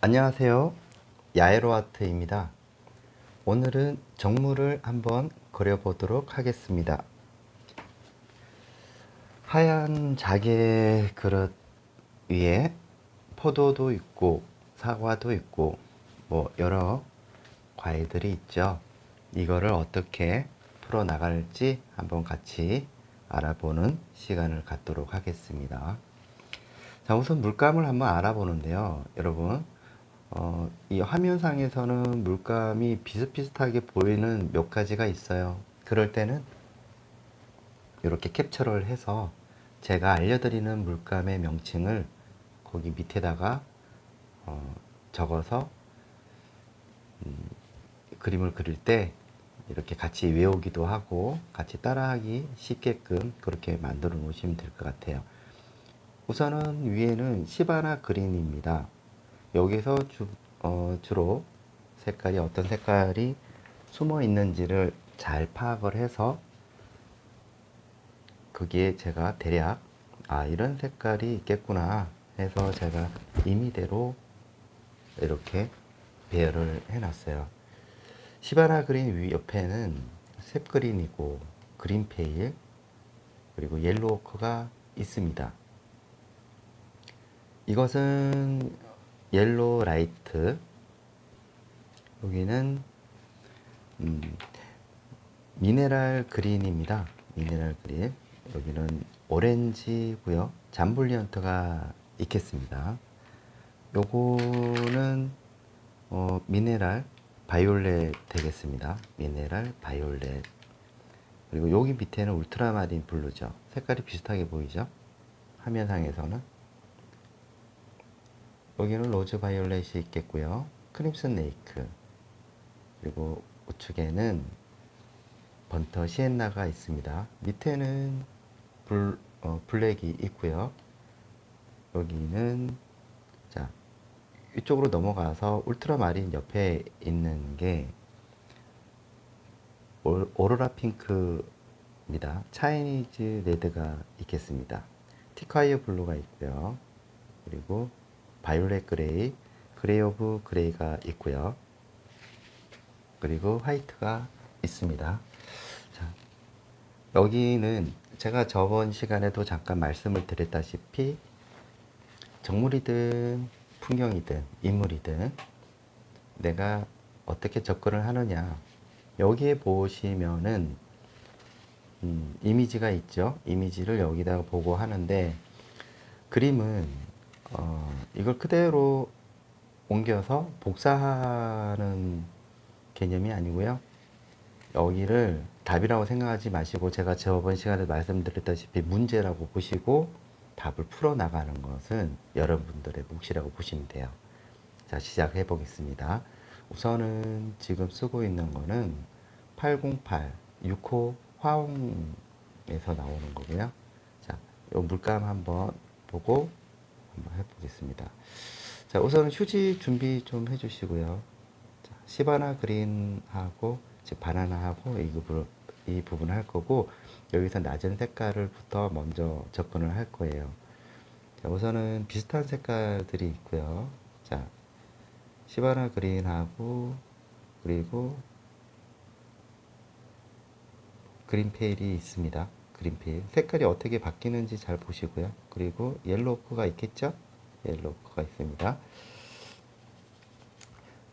안녕하세요. 야에로아트입니다. 오늘은 정물을 한번 그려보도록 하겠습니다. 하얀 자개 그릇 위에 포도도 있고 사과도 있고 뭐 여러 과일들이 있죠. 이거를 어떻게 풀어 나갈지 한번 같이 알아보는 시간을 갖도록 하겠습니다. 자, 우선 물감을 한번 알아보는데요. 여러분, 이 화면상에서는 물감이 비슷비슷하게 보이는 몇 가지가 있어요. 그럴 때는 이렇게 캡처를 해서 제가 알려드리는 물감의 명칭을 거기 밑에다가 적어서 그림을 그릴 때 이렇게 같이 외우기도 하고 같이 따라하기 쉽게끔 그렇게 만들어 놓으시면 될 것 같아요. 우선은 위에는 시바나 그린입니다. 여기서 주로 색깔이 어떤 색깔이 숨어 있는지를 잘 파악을 해서 거기에 제가 대략 이런 색깔이 있겠구나 해서 제가 임의대로 이렇게 배열을 해놨어요. 시바나 그린 위 옆에는 셉 그린이고 그린 페일 그리고 옐로우 오크가 있습니다. 이것은 옐로우 라이트, 여기는 미네랄 그린입니다. 미네랄 그린. 여기는 오렌지고요. 잠블리언트가 있겠습니다. 요거는 미네랄 바이올렛 되겠습니다. 미네랄 바이올렛. 그리고 여기 밑에는 울트라마린 블루죠. 색깔이 비슷하게 보이죠? 화면상에서는. 여기는 로즈 바이올렛이 있겠고요. 크림슨 레이크. 그리고 우측에는 번터 시엔나가 있습니다. 밑에는 블랙이 있고요. 여기는 자 이쪽으로 넘어가서 울트라마린 옆에 있는 게 오로라 핑크입니다. 차이니즈 레드가 있겠습니다. 티콰이어 블루가 있고요. 그리고 바이올렛 그레이, 그레이 오브 그레이가 있고요. 그리고 화이트가 있습니다. 자, 여기는 제가 저번 시간에도 잠깐 말씀을 드렸다시피 정물이든 풍경이든 인물이든 내가 어떻게 접근을 하느냐, 여기에 보시면은 이미지가 있죠. 이미지를 여기다가 보고 하는데 그림은 이걸 그대로 옮겨서 복사하는 개념이 아니고요. 여기를 답이라고 생각하지 마시고 제가 저번 시간에 말씀드렸다시피 문제라고 보시고 답을 풀어 나가는 것은 여러분들의 몫이라고 보시면 돼요. 자, 시작해 보겠습니다. 우선은 지금 쓰고 있는 거는 808 6호 화홍에서 나오는 거고요. 자, 요 물감 한번 보고 한번 해보겠습니다. 자, 우선은 휴지 준비 좀 해주시고요. 자, 시바나 그린하고 즉 바나나하고 이 부분을 할 거고 여기서 낮은 색깔을부터 먼저 접근을 할 거예요. 자, 우선은 비슷한 색깔들이 있고요. 자, 시바나 그린하고 그리고 그린 페일이 있습니다. 그린 페일 색깔이 어떻게 바뀌는지 잘 보시고요. 그리고 옐로우가 있겠죠? 옐로우가 있습니다.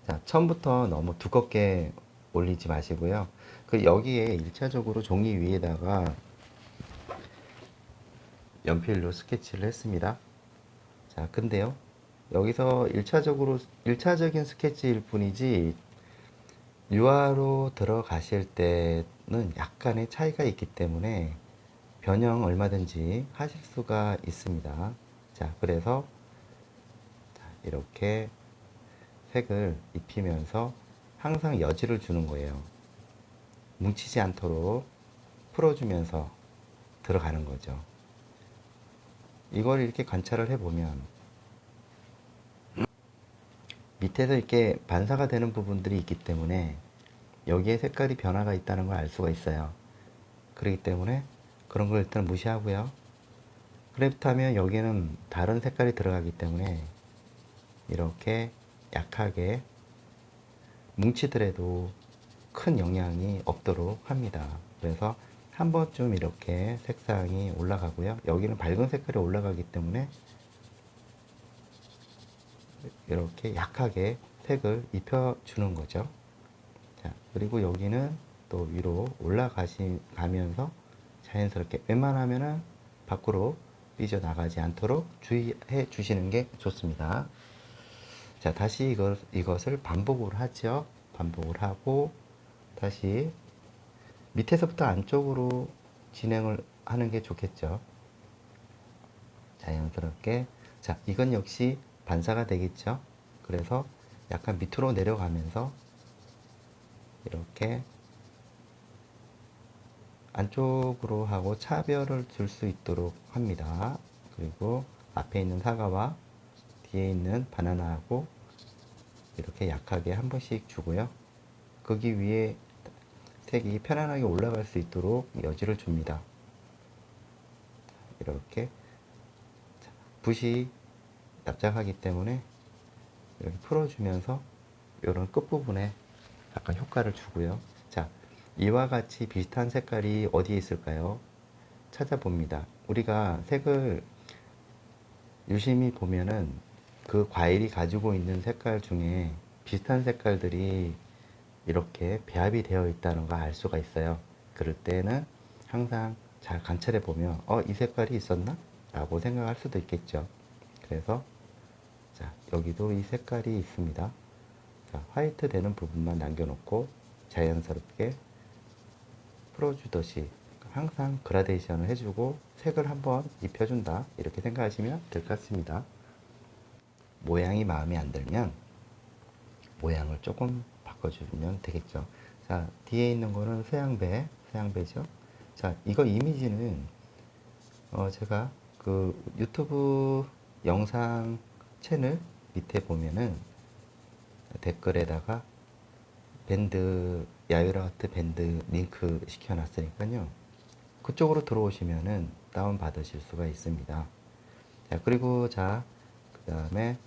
자, 처음부터 너무 두껍게 올리지 마시고요. 그 여기에 1차적으로 종이 위에다가 연필로 스케치를 했습니다. 자, 근데요. 여기서 1차적인 스케치일 뿐이지 유화로 들어가실 때는 약간의 차이가 있기 때문에 변형 얼마든지 하실 수가 있습니다. 자, 그래서 이렇게 색을 입히면서 항상 여지를 주는 거예요. 뭉치지 않도록 풀어주면서 들어가는 거죠. 이걸 이렇게 관찰을 해보면 밑에서 이렇게 반사가 되는 부분들이 있기 때문에 여기에 색깔이 변화가 있다는 걸 알 수가 있어요. 그렇기 때문에 그런 걸 일단 무시하고요. 그렇다면 여기는 다른 색깔이 들어가기 때문에 이렇게 약하게 뭉치더라도 큰 영향이 없도록 합니다. 그래서 한 번쯤 이렇게 색상이 올라가고요. 여기는 밝은 색깔이 올라가기 때문에 이렇게 약하게 색을 입혀주는 거죠. 자, 그리고 여기는 또 위로 올라가면서 자연스럽게 웬만하면은 밖으로 삐져나가지 않도록 주의해 주시는 게 좋습니다. 자, 다시 이것을 반복을 하죠. 반복을 하고 다시 밑에서부터 안쪽으로 진행을 하는 게 좋겠죠. 자연스럽게. 자, 이건 역시 반사가 되겠죠. 그래서 약간 밑으로 내려가면서 이렇게 안쪽으로 하고 차별을 줄 수 있도록 합니다. 그리고 앞에 있는 사과와 뒤에 있는 바나나하고 이렇게 약하게 한 번씩 주고요. 거기 위에 색이 편안하게 올라갈 수 있도록 여지를 줍니다. 이렇게 붓이 납작하기 때문에 이렇게 풀어주면서 이런 끝부분에 약간 효과를 주고요. 자, 이와 같이 비슷한 색깔이 어디에 있을까요? 찾아봅니다. 우리가 색을 유심히 보면은 그 과일이 가지고 있는 색깔 중에 비슷한 색깔들이 이렇게 배합이 되어 있다는 걸 알 수가 있어요. 그럴 때는 항상 잘 관찰해 보면 이 색깔이 있었나? 라고 생각할 수도 있겠죠. 그래서 자, 여기도 이 색깔이 있습니다. 자, 화이트 되는 부분만 남겨놓고 자연스럽게 풀어주듯이 항상 그라데이션을 해주고 색을 한번 입혀준다 이렇게 생각하시면 될 것 같습니다. 모양이 마음에 안 들면 모양을 조금 바꿔주면 되겠죠. 자, 뒤에 있는 거는 서양배죠. 자, 이거 이미지는 제가 그 유튜브 영상 채널 밑에 보면은 댓글에다가 밴드 야유라트 밴드 링크 시켜놨으니까요. 그쪽으로 들어오시면은 다운 받으실 수가 있습니다. 자, 그리고 그 다음에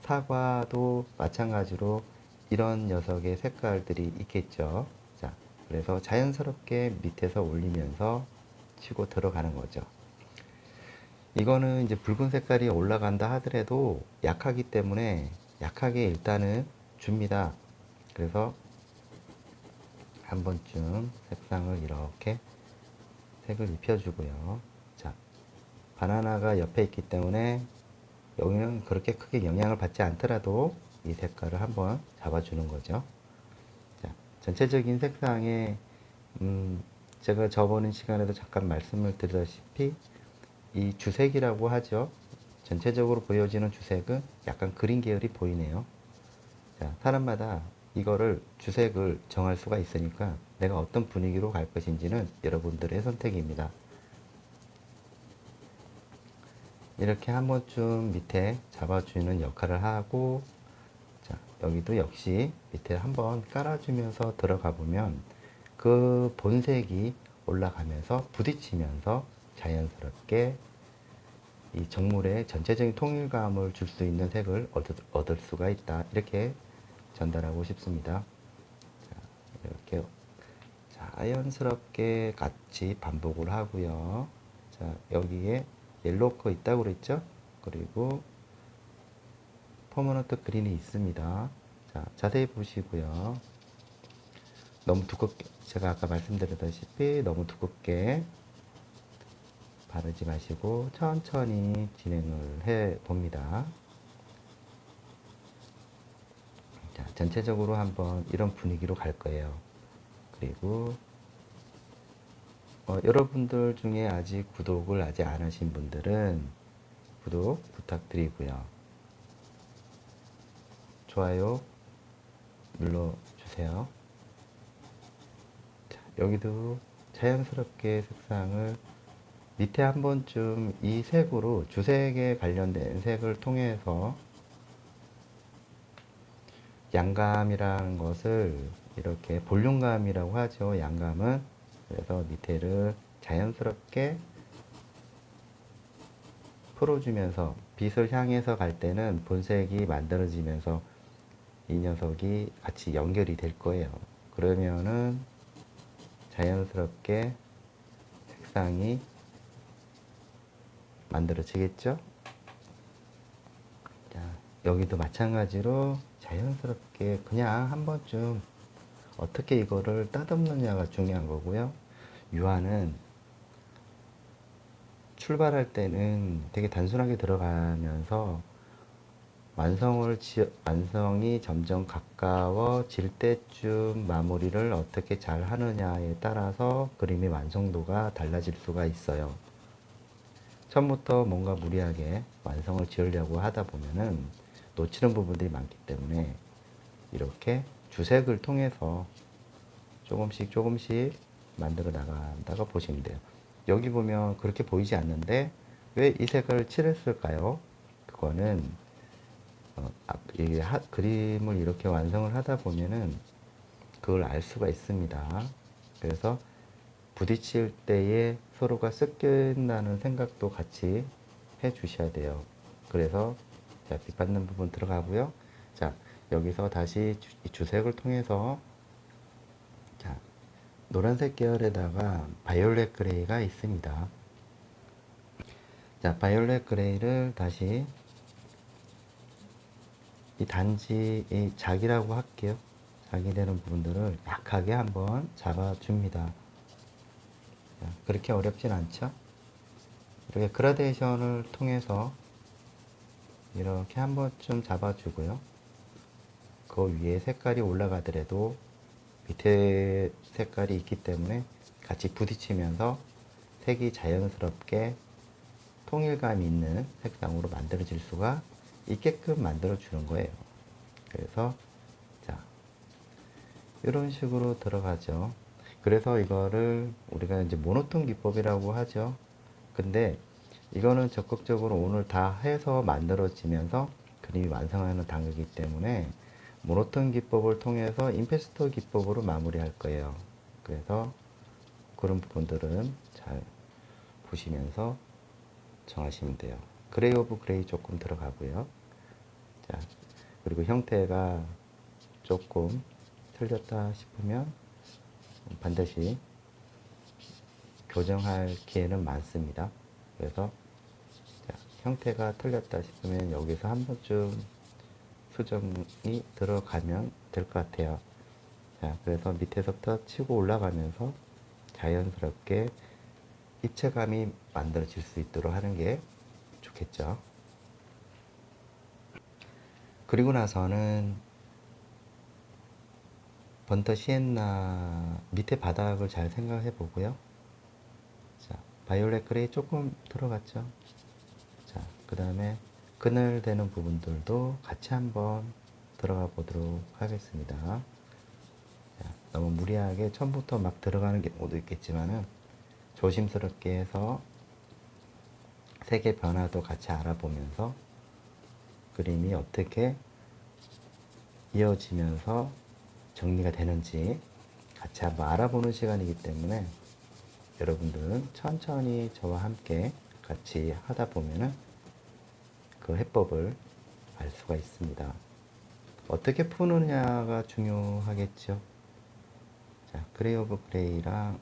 사과도 마찬가지로 이런 녀석의 색깔들이 있겠죠. 자, 그래서 자연스럽게 밑에서 올리면서 치고 들어가는 거죠. 이거는 이제 붉은 색깔이 올라간다 하더라도 약하기 때문에 약하게 일단은 줍니다. 그래서 한 번쯤 색상을 이렇게 색을 입혀주고요. 자, 바나나가 옆에 있기 때문에 여기는 그렇게 크게 영향을 받지 않더라도 이 색깔을 한번 잡아주는 거죠. 자, 전체적인 색상에 제가 저번 시간에도 잠깐 말씀을 드렸다시피 이 주색이라고 하죠. 전체적으로 보여지는 주색은 약간 그린 계열이 보이네요. 자, 사람마다 이거를 주색을 정할 수가 있으니까 내가 어떤 분위기로 갈 것인지는 여러분들의 선택입니다. 이렇게 한 번쯤 밑에 잡아주는 역할을 하고, 자, 여기도 역시 밑에 한번 깔아주면서 들어가 보면 그 본색이 올라가면서 부딪히면서 자연스럽게 이 정물의 전체적인 통일감을 줄 수 있는 색을 얻을 수가 있다. 이렇게 전달하고 싶습니다. 자, 이렇게 자연스럽게 같이 반복을 하고요. 자, 여기에 옐로우 거 있다고 그랬죠? 그리고 퍼머넌트 그린이 있습니다. 자, 자세히 보시고요. 너무 두껍게, 제가 아까 말씀드렸다시피 너무 두껍게 바르지 마시고 천천히 진행을 해 봅니다. 자, 전체적으로 한번 이런 분위기로 갈 거예요. 그리고 여러분들 중에 아직 구독을 아직 안 하신 분들은 구독 부탁드리고요. 좋아요 눌러주세요. 자, 여기도 자연스럽게 색상을 밑에 한 번쯤 이 색으로 주색에 관련된 색을 통해서 양감이라는 것을 이렇게 볼륨감이라고 하죠. 양감은. 그래서 밑에를 자연스럽게 풀어주면서 빛을 향해서 갈 때는 본색이 만들어지면서 이 녀석이 같이 연결이 될 거예요. 그러면은 자연스럽게 색상이 만들어지겠죠? 자, 여기도 마찬가지로 자연스럽게 그냥 한 번쯤 어떻게 이거를 따듬느냐가 중요한 거고요. 유화는 출발할 때는 되게 단순하게 들어가면서 완성이 점점 가까워질 때쯤 마무리를 어떻게 잘 하느냐에 따라서 그림의 완성도가 달라질 수가 있어요. 처음부터 뭔가 무리하게 완성을 지으려고 하다 보면은 놓치는 부분들이 많기 때문에 이렇게 주색을 통해서 조금씩 만들어 나간다고 보시면 돼요. 여기 보면 그렇게 보이지 않는데 왜 이 색을 칠했을까요? 그거는 이게 그림을 이렇게 완성을 하다 보면은 그걸 알 수가 있습니다. 그래서 부딪힐 때에 서로가 섞인다는 생각도 같이 해 주셔야 돼요. 그래서 자, 빛 받는 부분 들어가고요. 자, 여기서 다시 주색을 통해서 자, 노란색 계열에다가 바이올렛 그레이가 있습니다. 자, 바이올렛 그레이를 다시 이 단지 이 작이라고 할게요. 작이 되는 부분들을 약하게 한번 잡아줍니다. 자, 그렇게 어렵진 않죠? 이렇게 그라데이션을 통해서 이렇게 한 번쯤 잡아주고요. 그 위에 색깔이 올라가더라도 밑에 색깔이 있기 때문에 같이 부딪히면서 색이 자연스럽게 통일감 있는 색상으로 만들어질 수가 있게끔 만들어 주는 거예요. 그래서 자, 이런 식으로 들어가죠. 그래서 이거를 우리가 이제 모노톤 기법이라고 하죠. 근데 이거는 적극적으로 오늘 다 해서 만들어지면서 그림이 완성하는 단계이기 때문에 모노톤 기법을 통해서 임페스토 기법으로 마무리할 거예요. 그래서 그런 부분들은 잘 보시면서 정하시면 돼요. 그레이 오브 그레이 조금 들어가고요. 자, 그리고 형태가 조금 틀렸다 싶으면 반드시 교정할 기회는 많습니다. 그래서 자, 형태가 틀렸다 싶으면 여기서 한 번쯤 수정이 들어가면 될 것 같아요. 자, 그래서 밑에서부터 치고 올라가면서 자연스럽게 입체감이 만들어질 수 있도록 하는 게 좋겠죠. 그리고 나서는 번터 시엔나 밑에 바닥을 잘 생각해 보고요. 자, 바이올렛 그레이 조금 들어갔죠. 자, 그 다음에 그늘되는 부분들도 같이 한번 들어가 보도록 하겠습니다. 자, 너무 무리하게 처음부터 막 들어가는 경우도 있겠지만은 조심스럽게 해서 색의 변화도 같이 알아보면서 그림이 어떻게 이어지면서 정리가 되는지 같이 한번 알아보는 시간이기 때문에 여러분들은 천천히 저와 함께 같이 하다 보면은 그 해법을 알 수가 있습니다. 어떻게 푸느냐가 중요하겠죠. 자, 그레이 오브 그레이랑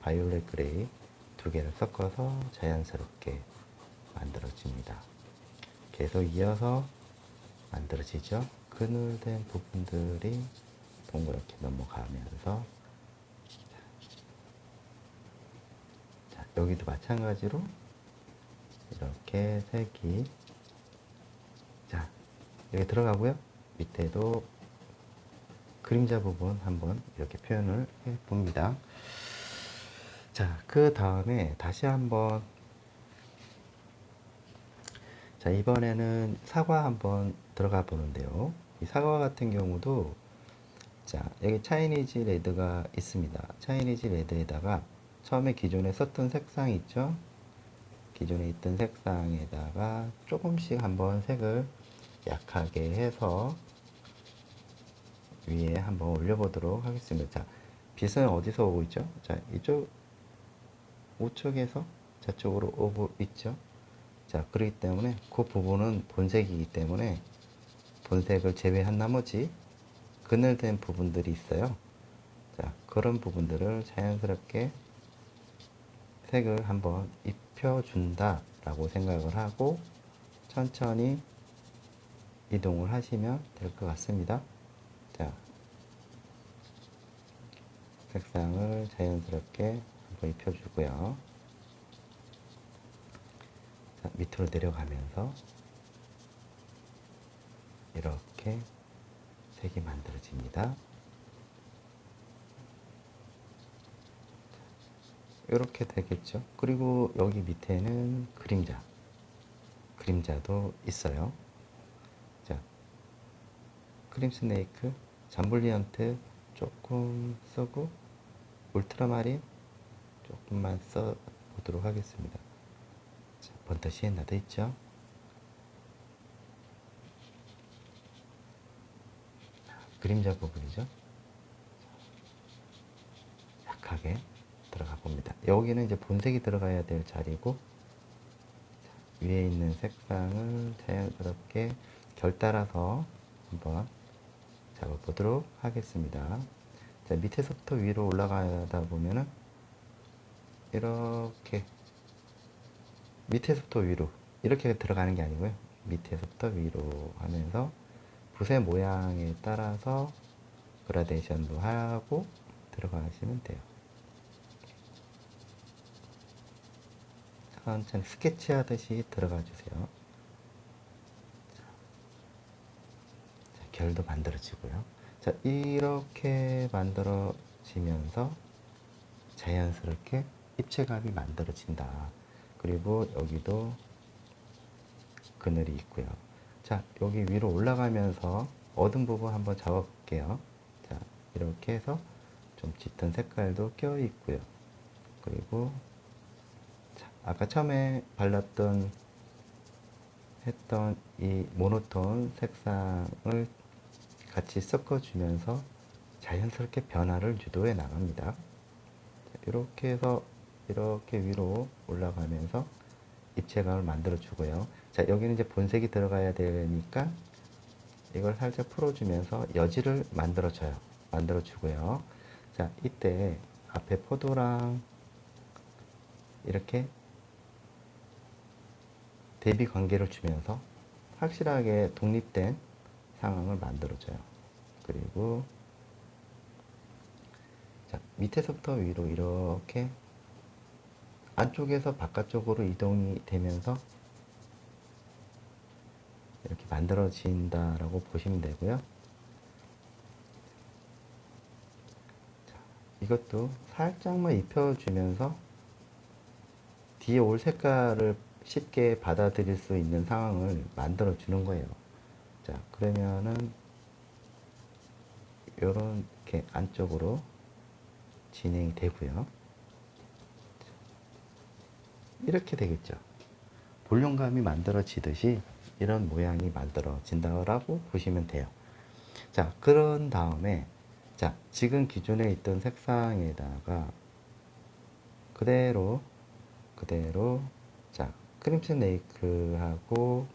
바이올렛 그레이 두 개를 섞어서 자연스럽게 만들어집니다. 계속 이어서 만들어지죠. 그늘된 부분들이 동그랗게 넘어가면서 자, 여기도 마찬가지로 이렇게 색이 자, 여기 들어가고요. 밑에도 그림자 부분 한번 이렇게 표현을 해 봅니다. 자, 그 다음에 다시 한번 자, 이번에는 사과 한번 들어가 보는데요. 이 사과 같은 경우도 자, 여기 차이니즈 레드가 있습니다. 차이니즈 레드에다가 처음에 기존에 썼던 색상 있죠? 기존에 있던 색상에다가 조금씩 한번 색을 약하게 해서 위에 한번 올려보도록 하겠습니다. 자, 빛은 어디서 오고 있죠? 자, 이쪽 우측에서 저쪽으로 오고 있죠? 자, 그렇기 때문에 그 부분은 본색이기 때문에 본색을 제외한 나머지 그늘된 부분들이 있어요. 자, 그런 부분들을 자연스럽게 색을 한번 입혀준다 라고 생각을 하고 천천히 이동을 하시면 될 것 같습니다. 자, 색상을 자연스럽게 한번 입혀주고요. 자, 밑으로 내려가면서 이렇게 색이 만들어집니다. 이렇게 되겠죠. 그리고 여기 밑에는 그림자도 있어요. 자, 크림 스네이크, 잠블리언트 조금 쓰고 울트라마린 조금만 써 보도록 하겠습니다. 자, 번터 시엔나도 있죠. 그림자 부분이죠. 약하게 들어가 봅니다. 여기는 이제 본색이 들어가야 될 자리고, 위에 있는 색상을 자연스럽게 결 따라서 한번 잡아보도록 하겠습니다. 자, 밑에서부터 위로 올라가다 보면은 이렇게 밑에서부터 위로 이렇게 들어가는 게 아니고요. 밑에서부터 위로 하면서 붓의 모양에 따라서 그라데이션도 하고 들어가시면 돼요. 천천히 스케치 하듯이 들어가 주세요. 자, 결도 만들어지고요. 자, 이렇게 만들어지면서 자연스럽게 입체감이 만들어진다. 그리고 여기도 그늘이 있고요. 자, 여기 위로 올라가면서 어두운 부분 한번 잡아 볼게요. 자, 이렇게 해서 좀 짙은 색깔도 껴 있고요. 그리고 자, 아까 처음에 했던 이 모노톤 색상을 같이 섞어주면서 자연스럽게 변화를 유도해 나갑니다. 자, 이렇게 해서 이렇게 위로 올라가면서 입체감을 만들어 주고요. 자, 여기는 이제 본색이 들어가야 되니까 이걸 살짝 풀어주면서 여지를 만들어 주고요. 자, 이때 앞에 포도랑 이렇게 대비 관계를 주면서 확실하게 독립된 상황을 만들어줘요. 그리고 자, 밑에서부터 위로 이렇게 안쪽에서 바깥쪽으로 이동이 되면서 이렇게 만들어진다라고 보시면 되고요. 자, 이것도 살짝만 입혀주면서 뒤에 올 색깔을 쉽게 받아들일 수 있는 상황을 만들어 주는 거예요. 자, 그러면은 이렇게 안쪽으로 진행이 되고요. 이렇게 되겠죠. 볼륨감이 만들어지듯이 이런 모양이 만들어진다고 보시면 돼요. 자, 그런 다음에 자, 지금 기존에 있던 색상에다가 그대로 자, 크림 스네이크하고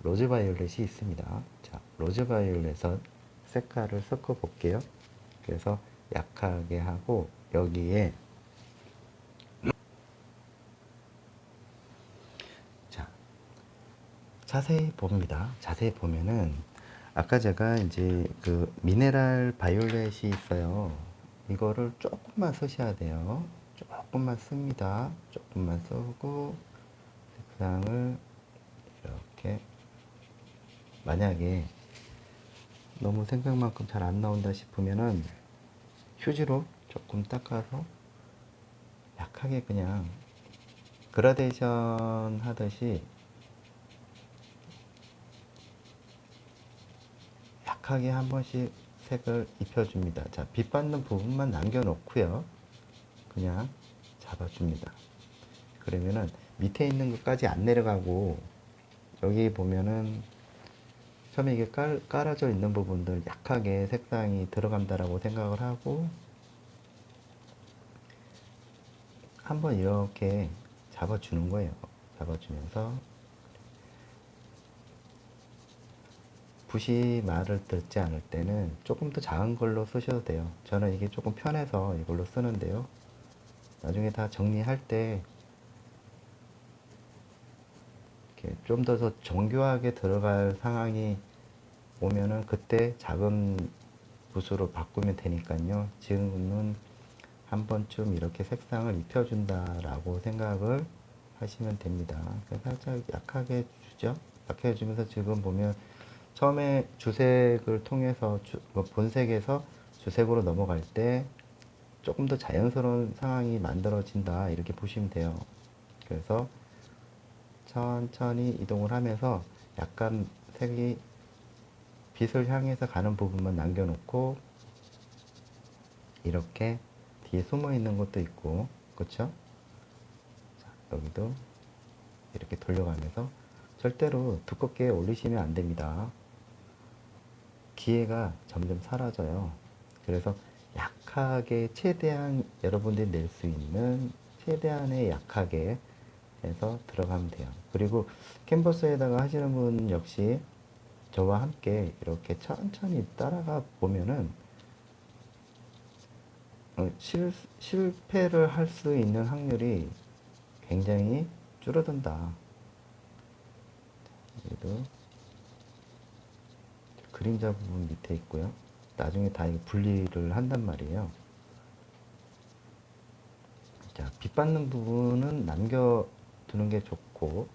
로즈 바이올렛이 있습니다. 자, 로즈 바이올렛은 색깔을 섞어 볼게요. 그래서 약하게 하고 여기에 자, 자세히 봅니다. 자세히 보면은 아까 제가 이제 그 미네랄 바이올렛이 있어요. 이거를 조금만 쓰셔야 돼요. 조금만 씁니다. 조금만 쓰고 색상을 이렇게 만약에 너무 생각만큼 잘 안 나온다 싶으면은 휴지로 조금 닦아서 약하게 그냥 그라데이션 하듯이 약하게 한 번씩 색을 입혀줍니다. 자, 빛 받는 부분만 남겨놓고요. 그냥 잡아줍니다. 그러면은 밑에 있는 것까지 안 내려가고 여기 보면은 처음에 이게 깔아져 있는 부분들 약하게 색상이 들어간다라고 생각을 하고 한번 이렇게 잡아주는 거예요. 잡아주면서 붓이 말을 듣지 않을 때는 조금 더 작은 걸로 쓰셔도 돼요. 저는 이게 조금 편해서 이걸로 쓰는데요. 나중에 다 정리할 때 좀 더 정교하게 들어갈 상황이 오면은 그때 작은 붓으로 바꾸면 되니까요. 지금은 한 번쯤 이렇게 색상을 입혀준다라고 생각을 하시면 됩니다. 살짝 약하게 주죠. 약하게 주면서 지금 보면 처음에 주색을 통해서 본색에서 주색으로 넘어갈 때 조금 더 자연스러운 상황이 만들어진다 이렇게 보시면 돼요. 그래서 천천히 이동을 하면서 약간 색이 빛을 향해서 가는 부분만 남겨놓고 이렇게 뒤에 숨어 있는 것도 있고, 그렇죠? 여기도 이렇게 돌려가면서 절대로 두껍게 올리시면 안 됩니다. 기회가 점점 사라져요. 그래서 약하게 최대한 여러분들이 낼 수 있는 최대한의 약하게 해서 들어가면 돼요. 그리고 캔버스에다가 하시는 분 역시 저와 함께 이렇게 천천히 따라가 보면은 실패를 할 수 있는 확률이 굉장히 줄어든다. 여기도 그림자 부분 밑에 있고요. 나중에 다 이거 분리를 한단 말이에요. 자, 빛 받는 부분은 남겨두는 게 좋고,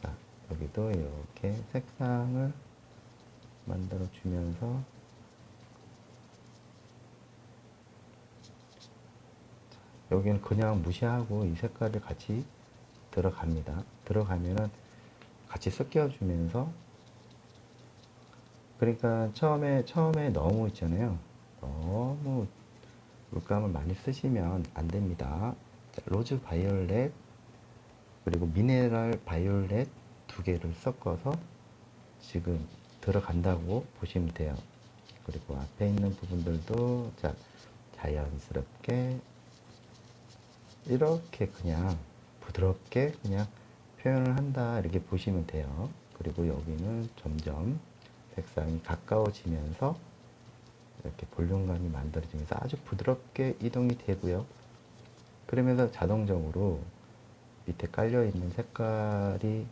자, 여기도 이렇게 색상을 만들어 주면서 여기는 그냥 무시하고 이 색깔을 같이 들어갑니다. 들어가면은 같이 섞여 주면서, 그러니까 처음에 너무 있잖아요. 너무 물감을 많이 쓰시면 안 됩니다. 자, 로즈 바이올렛 그리고 미네랄 바이올렛 두 개를 섞어서 지금 들어간다고 보시면 돼요. 그리고 앞에 있는 부분들도 자, 자연스럽게 이렇게 그냥 부드럽게 그냥 표현을 한다 이렇게 보시면 돼요. 그리고 여기는 점점 색상이 가까워지면서 이렇게 볼륨감이 만들어지면서 아주 부드럽게 이동이 되고요. 그러면서 자동적으로 밑에 깔려 있는 색깔이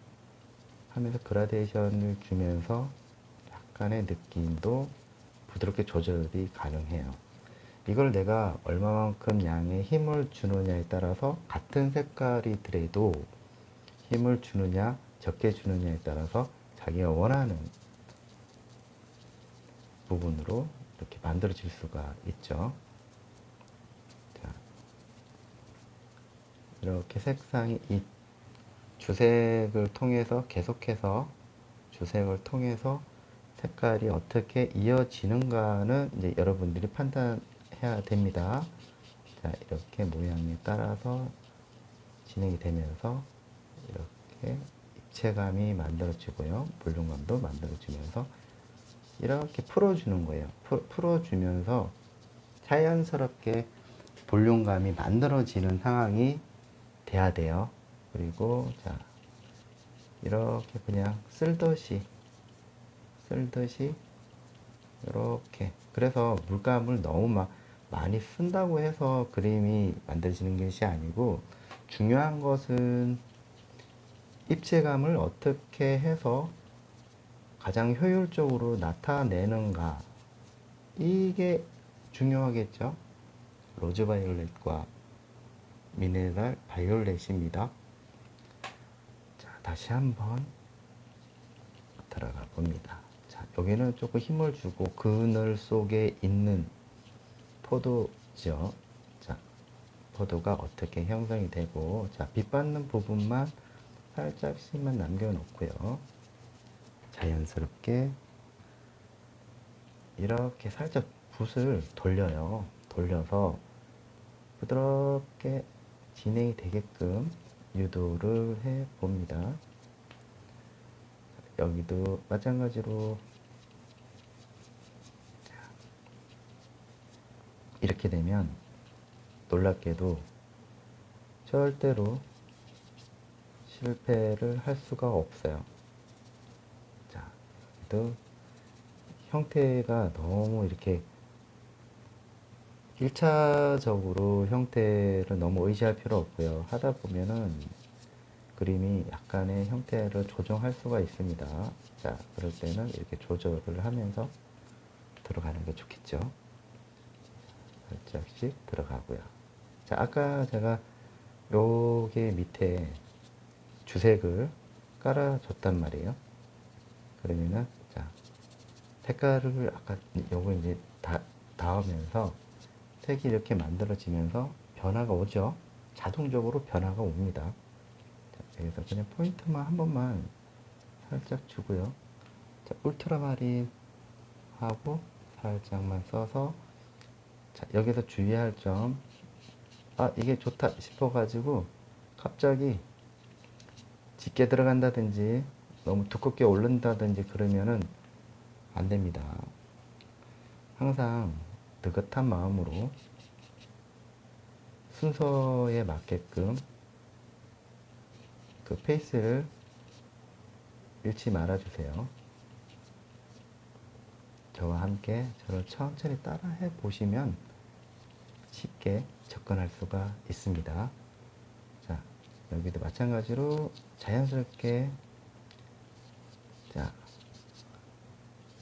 하면서 그라데이션을 주면서 약간의 느낌도 부드럽게 조절이 가능해요. 이걸 내가 얼마만큼 양의 힘을 주느냐에 따라서 같은 색깔이더라도 힘을 주느냐 적게 주느냐에 따라서 자기가 원하는 부분으로 이렇게 만들어질 수가 있죠. 자, 이렇게 색상이 이 주색을 통해서 계속해서 주색을 통해서 색깔이 어떻게 이어지는가는 이제 여러분들이 판단해야 됩니다. 자, 이렇게 모양에 따라서 진행이 되면서 이렇게 입체감이 만들어지고요. 볼륨감도 만들어지면서 이렇게 풀어주는 거예요. 풀어주면서 자연스럽게 볼륨감이 만들어지는 상황이 돼야 돼요. 그리고 자, 이렇게 그냥 쓸듯이 이렇게, 그래서 물감을 너무 많이 쓴다고 해서 그림이 만들어지는 것이 아니고 중요한 것은 입체감을 어떻게 해서 가장 효율적으로 나타내는가, 이게 중요하겠죠. 로즈 바이올렛과 미네랄 바이올렛입니다. 자, 다시 한번 들어가 봅니다. 자, 여기는 조금 힘을 주고 그늘 속에 있는 포도죠. 자, 포도가 어떻게 형성이 되고, 자, 빛 받는 부분만 살짝씩만 남겨놓고요. 자연스럽게 이렇게 살짝 붓을 돌려요. 돌려서 부드럽게 진행이 되게끔 유도를 해 봅니다. 여기도 마찬가지로 이렇게 되면 놀랍게도 절대로 실패를 할 수가 없어요. 자, 여기도 형태가 너무 이렇게 1차적으로 형태를 너무 의지할 필요 없고요. 하다 보면은 그림이 약간의 형태를 조정할 수가 있습니다. 자, 그럴 때는 이렇게 조절을 하면서 들어가는 게 좋겠죠. 살짝씩 들어가고요. 자, 아까 제가 요게 밑에 주색을 깔아줬단 말이에요. 그러면은, 자, 색깔을 아까 요거 이제 닿으면서 색이 이렇게 만들어지면서 변화가 오죠. 자동적으로 변화가 옵니다. 자, 여기서 그냥 포인트만 한 번만 살짝 주고요. 자, 울트라마린 하고 살짝만 써서, 자, 여기서 주의할 점, 아, 이게 좋다 싶어가지고 갑자기 짙게 들어간다든지 너무 두껍게 오른다든지 그러면은 안 됩니다. 항상 느긋한 마음으로 순서에 맞게끔 그 페이스를 잃지 말아주세요. 저와 함께 저를 천천히 따라해 보시면 쉽게 접근할 수가 있습니다. 자, 여기도 마찬가지로 자연스럽게, 자,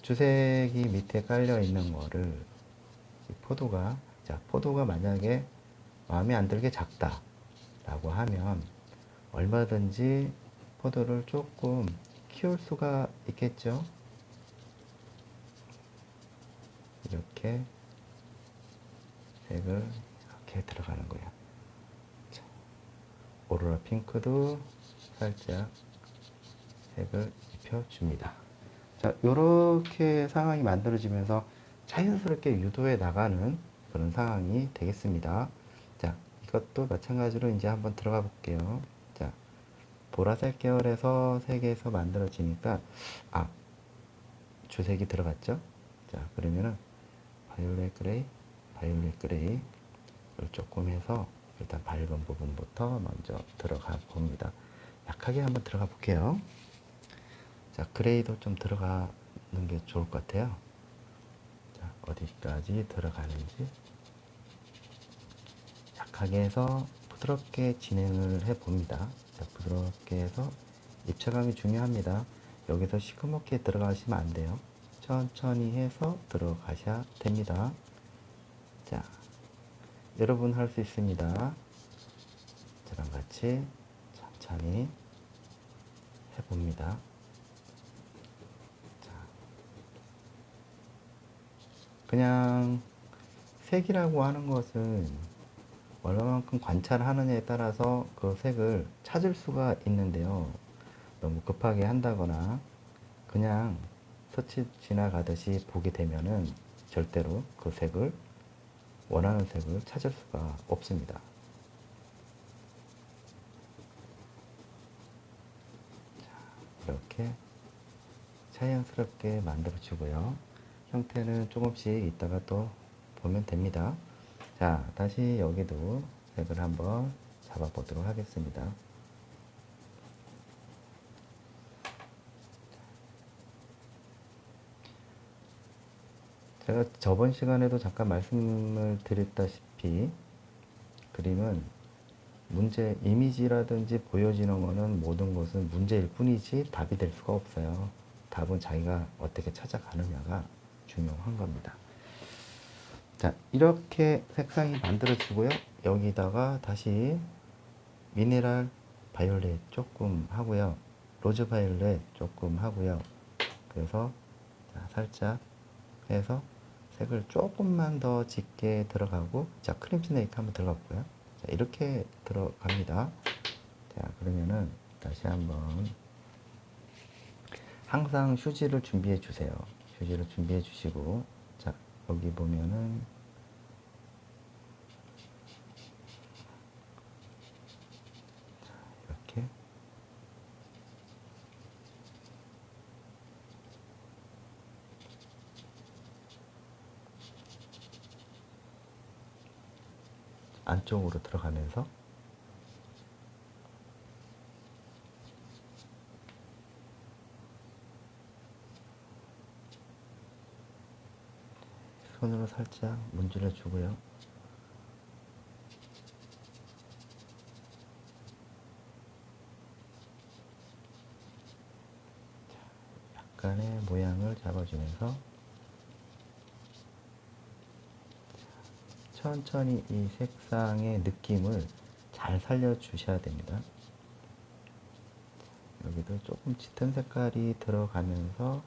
주색이 밑에 깔려 있는 거를 포도가, 자, 포도가 만약에 마음에 안 들게 작다 라고 하면 얼마든지 포도를 조금 키울 수가 있겠죠. 이렇게 색을 이렇게 들어가는 거예요. 자, 오로라 핑크도 살짝 색을 입혀줍니다. 자, 이렇게 상황이 만들어지면서 자연스럽게 유도해 나가는 그런 상황이 되겠습니다. 자, 이것도 마찬가지로 이제 한번 들어가 볼게요. 자, 보라색 계열에서 색에서 만들어지니까, 아, 주색이 들어갔죠? 자, 그러면은 바이올렛 그레이, 바이올렛 그레이 를 조금 해서 일단 밝은 부분부터 먼저 들어가 봅니다. 약하게 한번 들어가 볼게요. 자, 그레이도 좀 들어가는 게 좋을 것 같아요. 자, 어디까지 들어가는지 약하게 해서 부드럽게 진행을 해 봅니다. 자, 부드럽게 해서 입체감이 중요합니다. 여기서 시커멓게 들어가시면 안 돼요. 천천히 해서 들어가셔야 됩니다. 자, 여러분 할 수 있습니다. 저랑 같이 천천히 해봅니다. 자, 그냥 색이라고 하는 것은 얼마만큼 관찰하느냐에 따라서 그 색을 찾을 수가 있는데요. 너무 급하게 한다거나 그냥 스쳐 지나가듯이 보게 되면은 절대로 그 색을, 원하는 색을 찾을 수가 없습니다. 이렇게 자연스럽게 만들어 주고요. 형태는 조금씩 이따가 또 보면 됩니다. 자, 다시 여기도 색을 한번 잡아 보도록 하겠습니다. 제가 저번 시간에도 잠깐 말씀을 드렸다시피 그림은 문제, 이미지라든지 보여지는 거는 모든 것은 문제일 뿐이지 답이 될 수가 없어요. 답은 자기가 어떻게 찾아가느냐가 중요한 겁니다. 자, 이렇게 색상이 만들어지고요. 여기다가 다시 미네랄 바이올렛 조금 하고요. 로즈 바이올렛 조금 하고요. 그래서 자, 살짝 해서 색을 조금만 더 짙게 들어가고, 자, 크림 스네이크 한번 들어갔고요. 자, 이렇게 들어갑니다. 자, 그러면은 다시 한번 항상 휴지를 준비해 주세요. 휴지를 준비해 주시고, 자, 여기 보면은 이렇게 안쪽으로 들어가면서 손으로 살짝 문질러 주고요. 약간의 모양을 잡아주면서 천천히 이 색상의 느낌을 잘 살려주셔야 됩니다. 여기도 조금 짙은 색깔이 들어가면서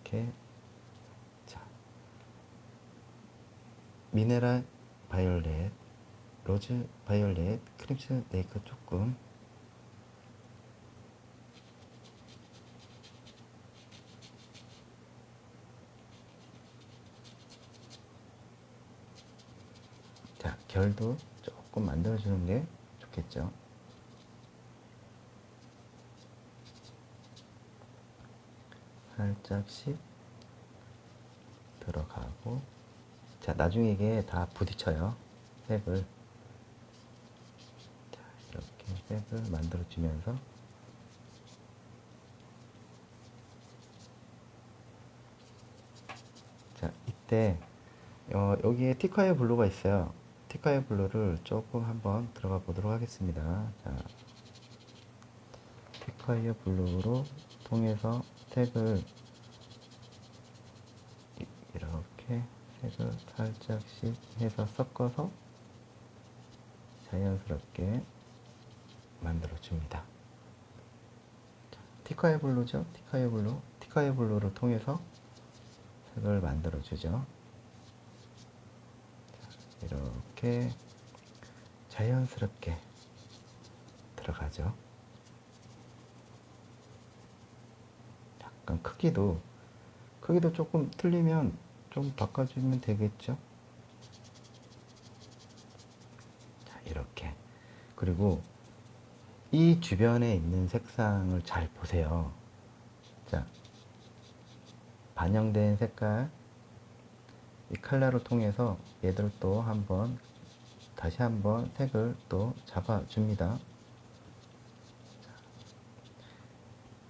이렇게, 자, 미네랄 바이올렛, 로즈 바이올렛, 크림슨 레이크 조금, 자, 결도 조금 만들어주는 게 좋겠죠. 살짝씩 들어가고, 자, 나중에 이게 다 부딪혀요. 색을. 자, 이렇게 색을 만들어주면서, 자, 이때 여기에 티카이어 블루가 있어요. 티카이어 블루를 조금 한번 들어가 보도록 하겠습니다. 자, 티카이어 블루로 통해서 색을 이렇게 색을 살짝씩 해서 섞어서 자연스럽게 만들어 줍니다. 티카이어 블루죠. 티카이어 블루. 티카이어 블루를 통해서 색을 만들어 주죠. 이렇게 자연스럽게 들어가죠. 약간 크기도 조금 틀리면 좀 바꿔주면 되겠죠. 자, 이렇게. 그리고 이 주변에 있는 색상을 잘 보세요. 자, 반영된 색깔, 이 컬러를 통해서 얘들 또 한번 다시 한번 색을 또 잡아줍니다.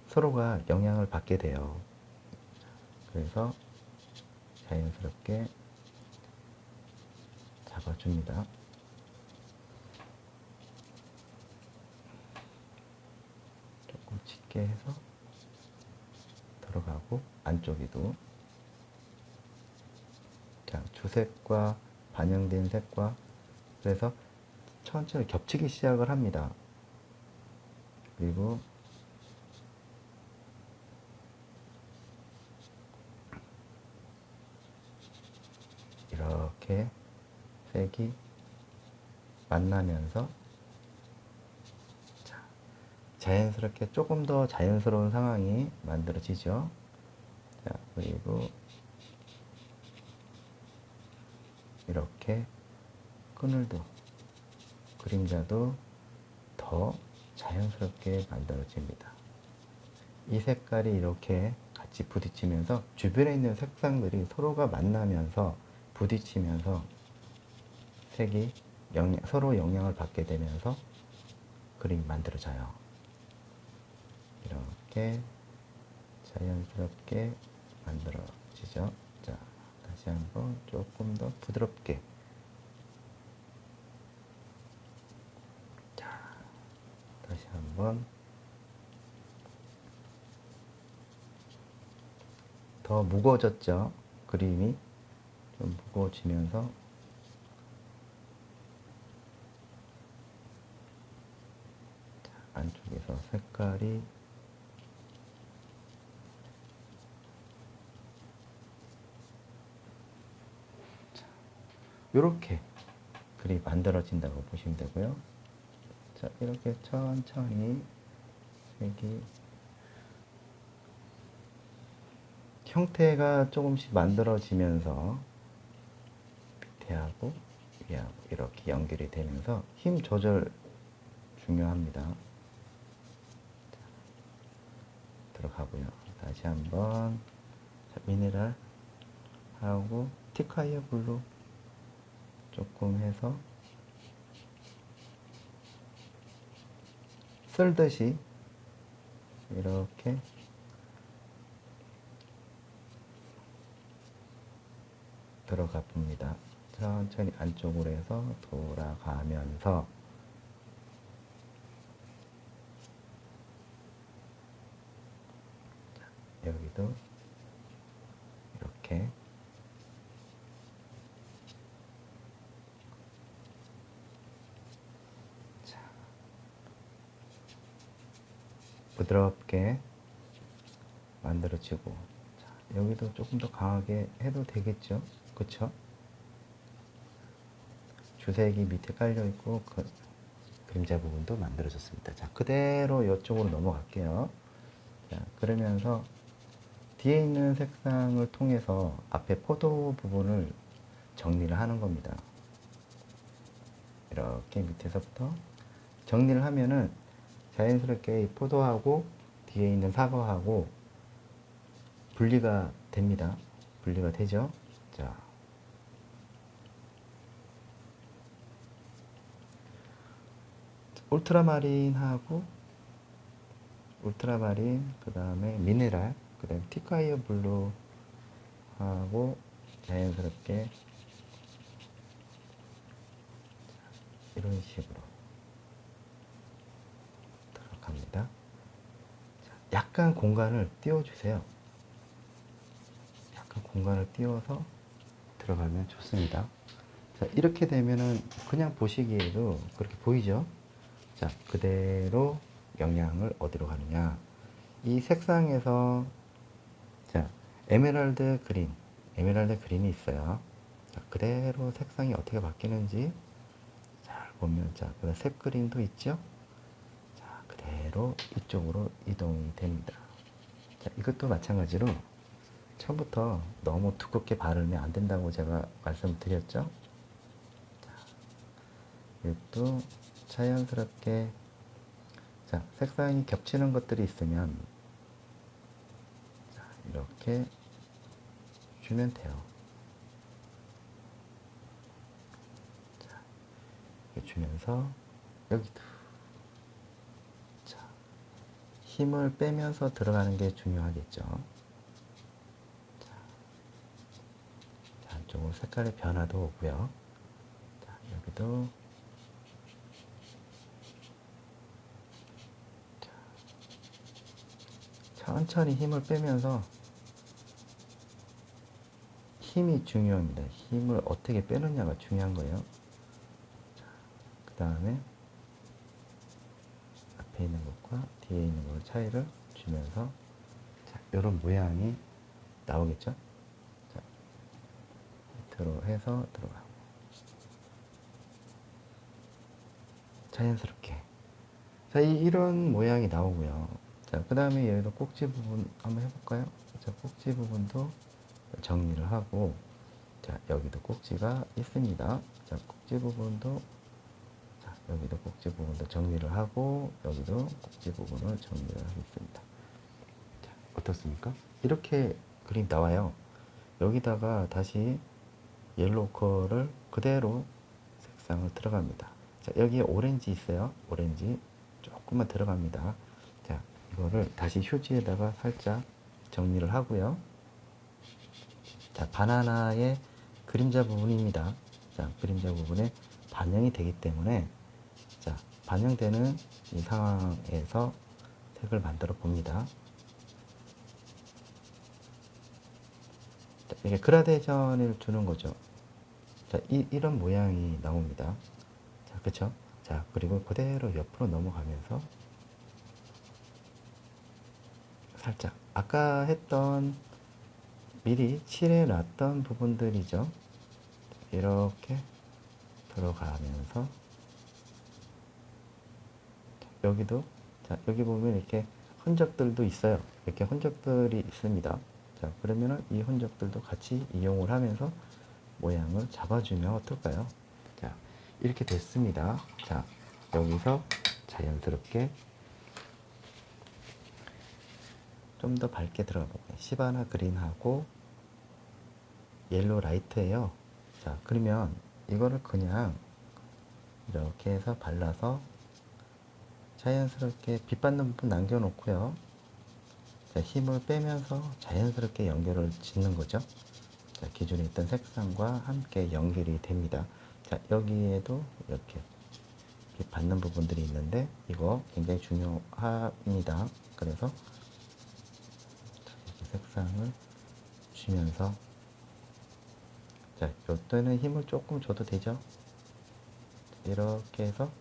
서로가 영향을 받게 돼요. 그래서 자연스럽게 잡아줍니다. 조금 짙게 해서 들어가고, 안쪽에도. 자, 주색과 반영된 색과, 그래서 천천히 겹치기 시작을 합니다. 그리고 이렇게 색이 만나면서, 자, 자연스럽게 조금 더 자연스러운 상황이 만들어지죠. 자, 그리고 이렇게 그늘도, 그림자도 더 자연스럽게 만들어집니다. 이 색깔이 이렇게 같이 부딪히면서 주변에 있는 색상들이 서로가 만나면서 부딪히면서 색이 서로 영향을 받게 되면서 그림이 만들어져요. 이렇게 자연스럽게 만들어지죠. 자, 다시 한번 조금 더 부드럽게. 자, 다시 한번 더 무거워졌죠. 그림이 좀 무거워지면서, 자, 안쪽에서 색깔이 이렇게 그림이 만들어진다고 보시면 되고요. 자, 이렇게 천천히 색이 형태가 조금씩 만들어지면서 밑에하고 위하고 이렇게 연결이 되면서 힘 조절 중요합니다. 자, 들어가고요. 다시 한번 미네랄 하고 티카이어 블루 조금 해서 쓸듯이 이렇게 들어가 봅니다. 천천히 안쪽으로 해서 돌아가면서 여기도 이렇게 자, 부드럽게 만들어지고 자, 여기도 조금 더 강하게 해도 되겠죠? 그쵸? 주색이 밑에 깔려 있고 그림자 부분도 만들어졌습니다. 자, 그대로 이쪽으로 넘어갈게요. 자, 그러면서 뒤에 있는 색상을 통해서 앞에 포도 부분을 정리를 하는 겁니다. 이렇게 밑에서부터 정리를 하면은 자연스럽게 이 포도하고 뒤에 있는 사과하고 분리가 됩니다. 분리가 되죠. 자, 울트라마린하고 울트라마린, 그 다음에 미네랄, 그 다음에 티카이어 블루하고 자연스럽게 이런 식으로 들어갑니다. 약간 공간을 띄워주세요. 약간 공간을 띄워서 들어가면 좋습니다. 자, 이렇게 되면은 그냥 보시기에도 그렇게 보이죠? 자, 그대로 영향을 어디로 가느냐. 이 색상에서, 자, 에메랄드 그린이 있어요. 자, 그대로 색상이 어떻게 바뀌는지 잘 보면, 자, 색 그린도 있죠? 자, 그대로 이쪽으로 이동이 됩니다. 자, 이것도 마찬가지로 처음부터 너무 두껍게 바르면 안 된다고 제가 말씀드렸죠? 자, 이것도 자연스럽게, 자, 색상이 겹치는 것들이 있으면 자, 이렇게 주면 돼요. 자, 이렇게 주면서 여기도 자, 힘을 빼면서 들어가는 게 중요하겠죠. 자, 안쪽으로 색깔의 변화도 오고요. 자, 여기도 자, 천천히 힘을 빼면서, 힘이 중요합니다. 힘을 어떻게 빼느냐가 중요한 거예요. 그 다음에 앞에 있는 것과 뒤에 있는 것 차이를 주면서 자, 이런 모양이 나오겠죠. 자, 밑으로 해서 들어가고 자연스럽게, 자, 이런 모양이 나오고요. 자, 그 다음에 여기도 꼭지 부분 한번 해볼까요? 자, 꼭지 부분도 정리를 하고, 자, 여기도 꼭지가 있습니다. 자, 꼭지 부분도, 자, 여기도 꼭지 부분도 정리를 하고, 여기도 꼭지 부분을 정리를 하겠습니다. 자, 어떻습니까? 이렇게 그림 나와요. 여기다가 다시 옐로우 컬을 그대로 색상을 들어갑니다. 자, 여기에 오렌지 있어요. 오렌지 조금만 들어갑니다. 자, 이거를 다시 휴지에다가 살짝 정리를 하고요. 자, 바나나의 그림자 부분입니다. 자, 그림자 부분에 반영이 되기 때문에, 자, 반영되는 이 상황에서 색을 만들어 봅니다. 자, 이게 그라데이션을 주는 거죠. 자, 이런 모양이 나옵니다. 자, 그쵸? 자, 그리고 그대로 옆으로 넘어가면서 살짝 아까 했던 미리 칠해 놨던 부분들이죠. 이렇게 들어가면서 여기도, 자, 여기 보면 이렇게 흔적들도 있어요. 이렇게 흔적들이 있습니다. 자, 그러면은 이 흔적들도 같이 이용을 하면서 모양을 잡아주면 어떨까요? 자, 이렇게 됐습니다. 자, 여기서 자연스럽게 좀 더 밝게 들어가 볼게요. 시바나 그린하고 옐로 라이트예요. 자, 그러면 이거를 그냥 이렇게 해서 발라서 자연스럽게 빛 받는 부분 남겨놓고요. 자, 힘을 빼면서 자연스럽게 연결을 짓는 거죠. 자, 기존에 있던 색상과 함께 연결이 됩니다. 자, 여기에도 이렇게 받는 부분들이 있는데 이거 굉장히 중요합니다. 그래서 이렇게 색상을 주면서, 자, 이때는 힘을 조금 줘도 되죠. 이렇게 해서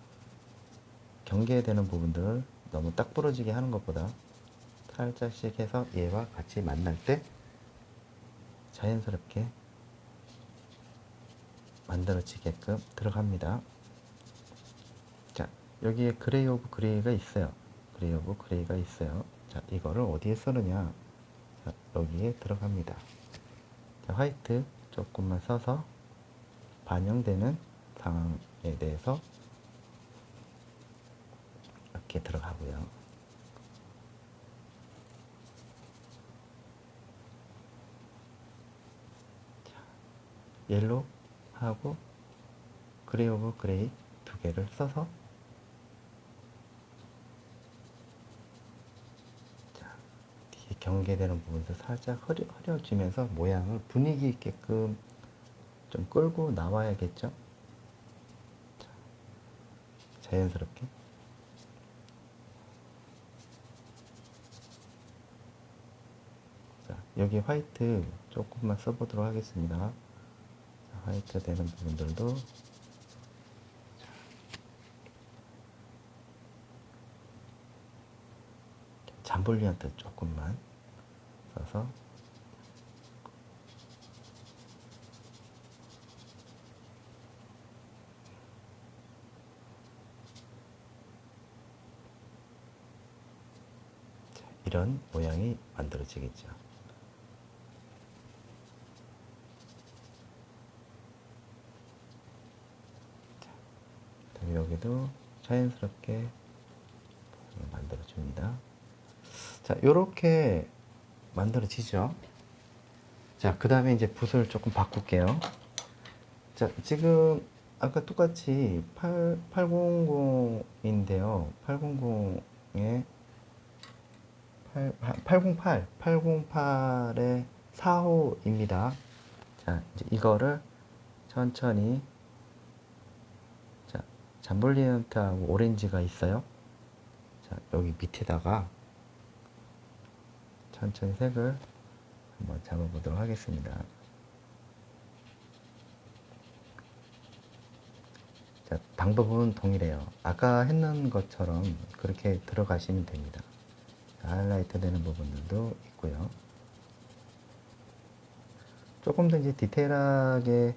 경계되는 부분들을 너무 딱 부러지게 하는 것보다 살짝씩 해서 얘와 같이 만날 때 자연스럽게 만들어지게끔 들어갑니다. 자, 여기에 그레이 오브 그레이가 있어요. 그레이 오브 그레이가 있어요. 자, 이거를 어디에 쓰느냐? 자, 여기에 들어갑니다. 자, 화이트 조금만 써서 반영되는 상황에 대해서 이렇게 들어가고요. 옐로우 하고 그레이 오브 그레이 두 개를 써서, 자, 뒤에 경계되는 부분도 살짝 흐려지면서 모양을 분위기 있게끔 좀 끌고 나와야겠죠. 자, 자연스럽게. 자, 여기 화이트 조금만 써보도록 하겠습니다. 자, 화이트 되는 부분들도 잠볼리언트 조금만 써서, 자, 이런 모양이 만들어지겠죠. 자, 여기도 자연스럽게 만들어줍니다. 자, 요렇게 만들어지죠. 자, 그 다음에 이제 붓을 조금 바꿀게요. 자, 지금 아까 똑같이 800인데요. 800에 808에 4호입니다. 자, 이제 이거를 천천히, 자, 잠볼리언트하고 오렌지가 있어요. 자, 여기 밑에다가 천천히 색을 한번 잡아보도록 하겠습니다. 자, 방법은 동일해요. 아까 했는 것처럼 그렇게 들어가시면 됩니다. 자, 하이라이트 되는 부분들도 있고요. 조금 더 이제 디테일하게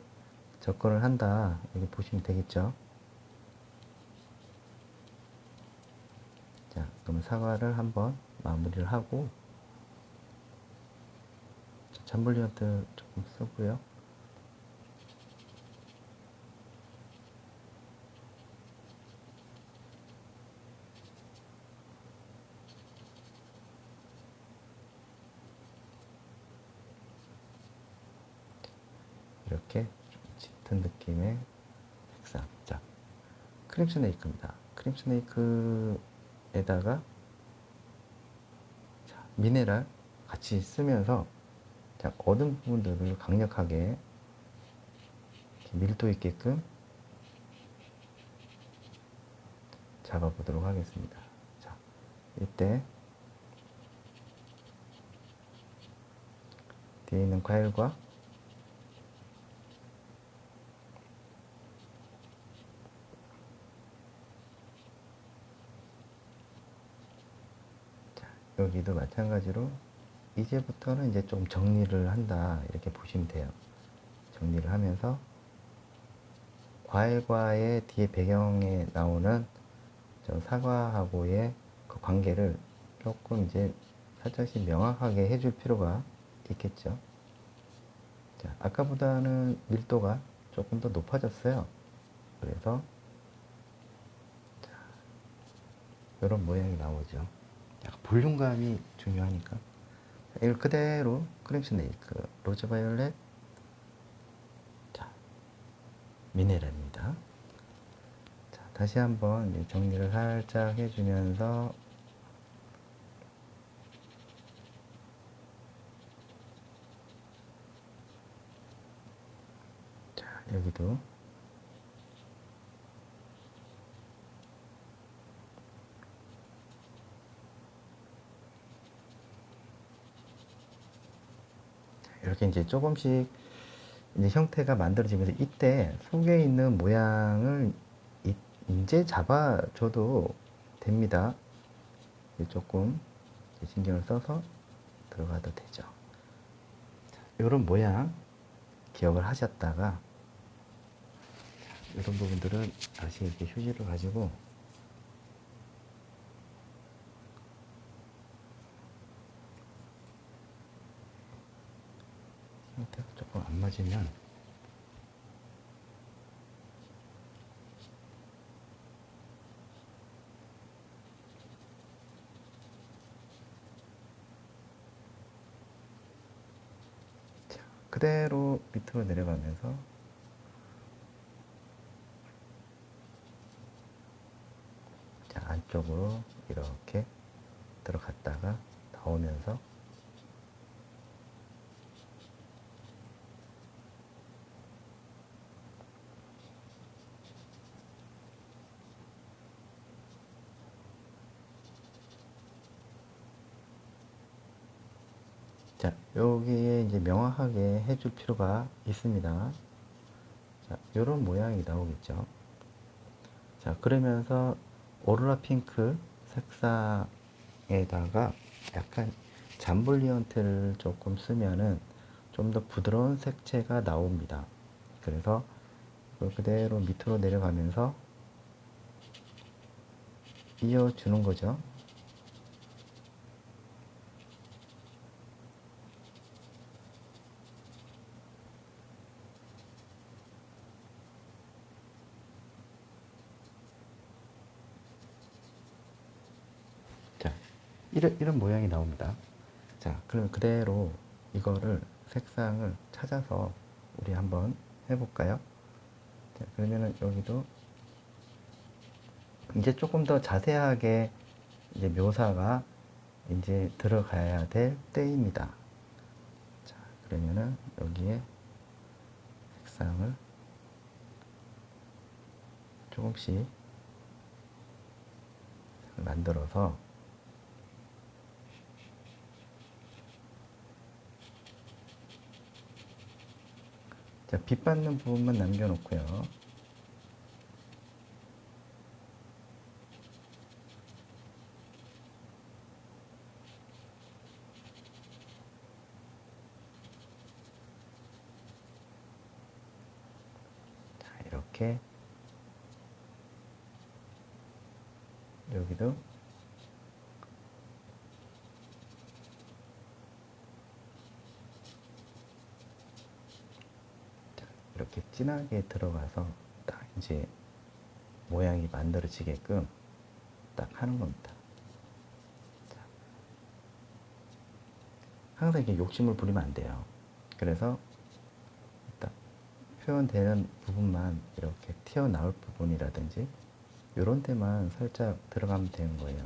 접근을 한다, 이렇게 보시면 되겠죠. 자, 그럼 사과를 한번 마무리를 하고, 잠블리언트 조금 쓰고요. 이렇게 좀 짙은 느낌의 색상. 자, 크림 스네이크입니다. 크림 스네이크에다가 미네랄 같이 쓰면서, 자, 어두운 부분들을 강력하게 밀도 있게끔 잡아보도록 하겠습니다. 자, 이때 뒤에 있는 과일과 여기도 마찬가지로 이제부터는 이제 좀 정리를 한다, 이렇게 보시면 돼요. 정리를 하면서 과일과의 뒤에 배경에 나오는 저 사과하고의 그 관계를 조금 이제 살짝씩 명확하게 해줄 필요가 있겠죠. 자, 아까보다는 밀도가 조금 더 높아졌어요. 그래서 자, 이런 모양이 나오죠. 약간 볼륨감이 중요하니까. 이걸 그대로 크림 스네이크, 로즈 바이올렛, 자, 미네랄입니다. 자, 다시 한번 정리를 살짝 해주면서, 여기도 이렇게 이제 조금씩 이제 형태가 만들어지면서 이때 속에 있는 모양을 이제 잡아줘도 됩니다. 조금 신경을 써서 들어가도 되죠. 이런 모양 기억을 하셨다가 이런 부분들은 다시 이렇게 휴지를 가지고 형태가 조금 안 맞으면 그대로 밑으로 내려가면서 자, 안쪽으로 이렇게 들어갔다가 나오면서 자, 여기에 이제 명확하게 해줄 필요가 있습니다. 자, 이런 모양이 나오겠죠. 자, 그러면서 오로라 핑크 색상에다가 약간 잠블리언트를 조금 쓰면은 좀 더 부드러운 색채가 나옵니다. 그래서 이걸 그대로 밑으로 내려가면서 이어주는 거죠. 자, 이런 모양이 나옵니다. 자, 그러면 그대로 이거를 색상을 찾아서 우리 한번 해볼까요? 자, 그러면은 여기도 이제 조금 더 자세하게 이제 묘사가 이제 들어가야 될 때입니다. 자, 그러면은 여기에 색상을 조금씩 만들어서 자, 빛 받는 부분만 남겨놓고요. 자, 이렇게 여기도 이렇게 진하게 들어가서 딱 이제 모양이 만들어지게끔 딱 하는 겁니다. 자, 항상 이렇게 욕심을 부리면 안 돼요. 그래서 딱 표현되는 부분만 이렇게 튀어나올 부분이라든지 이런 데만 살짝 들어가면 되는 거예요.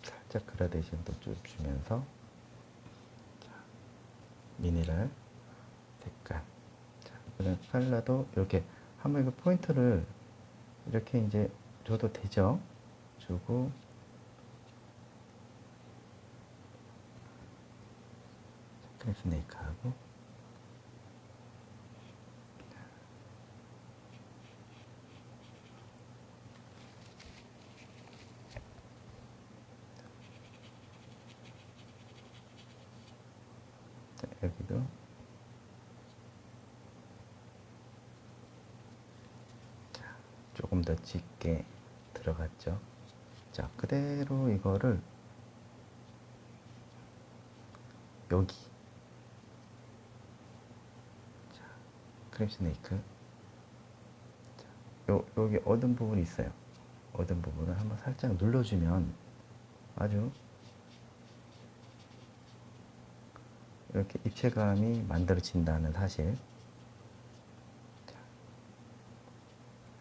살짝 그라데이션도 쭉 주면서 미네랄 색깔. 자, 그다음 칼라도 이렇게 한번 이거 포인트를 이렇게 이제 줘도 되죠. 주고 스네이크하고 자, 여기도 자, 조금 더 짙게 들어갔죠. 자, 그대로 이거를 여기 자, 크림 스네이크 자, 여기 어두운 부분이 있어요. 어두운 부분을 한번 살짝 눌러주면 아주 이렇게 입체감이 만들어진다는 사실. 자,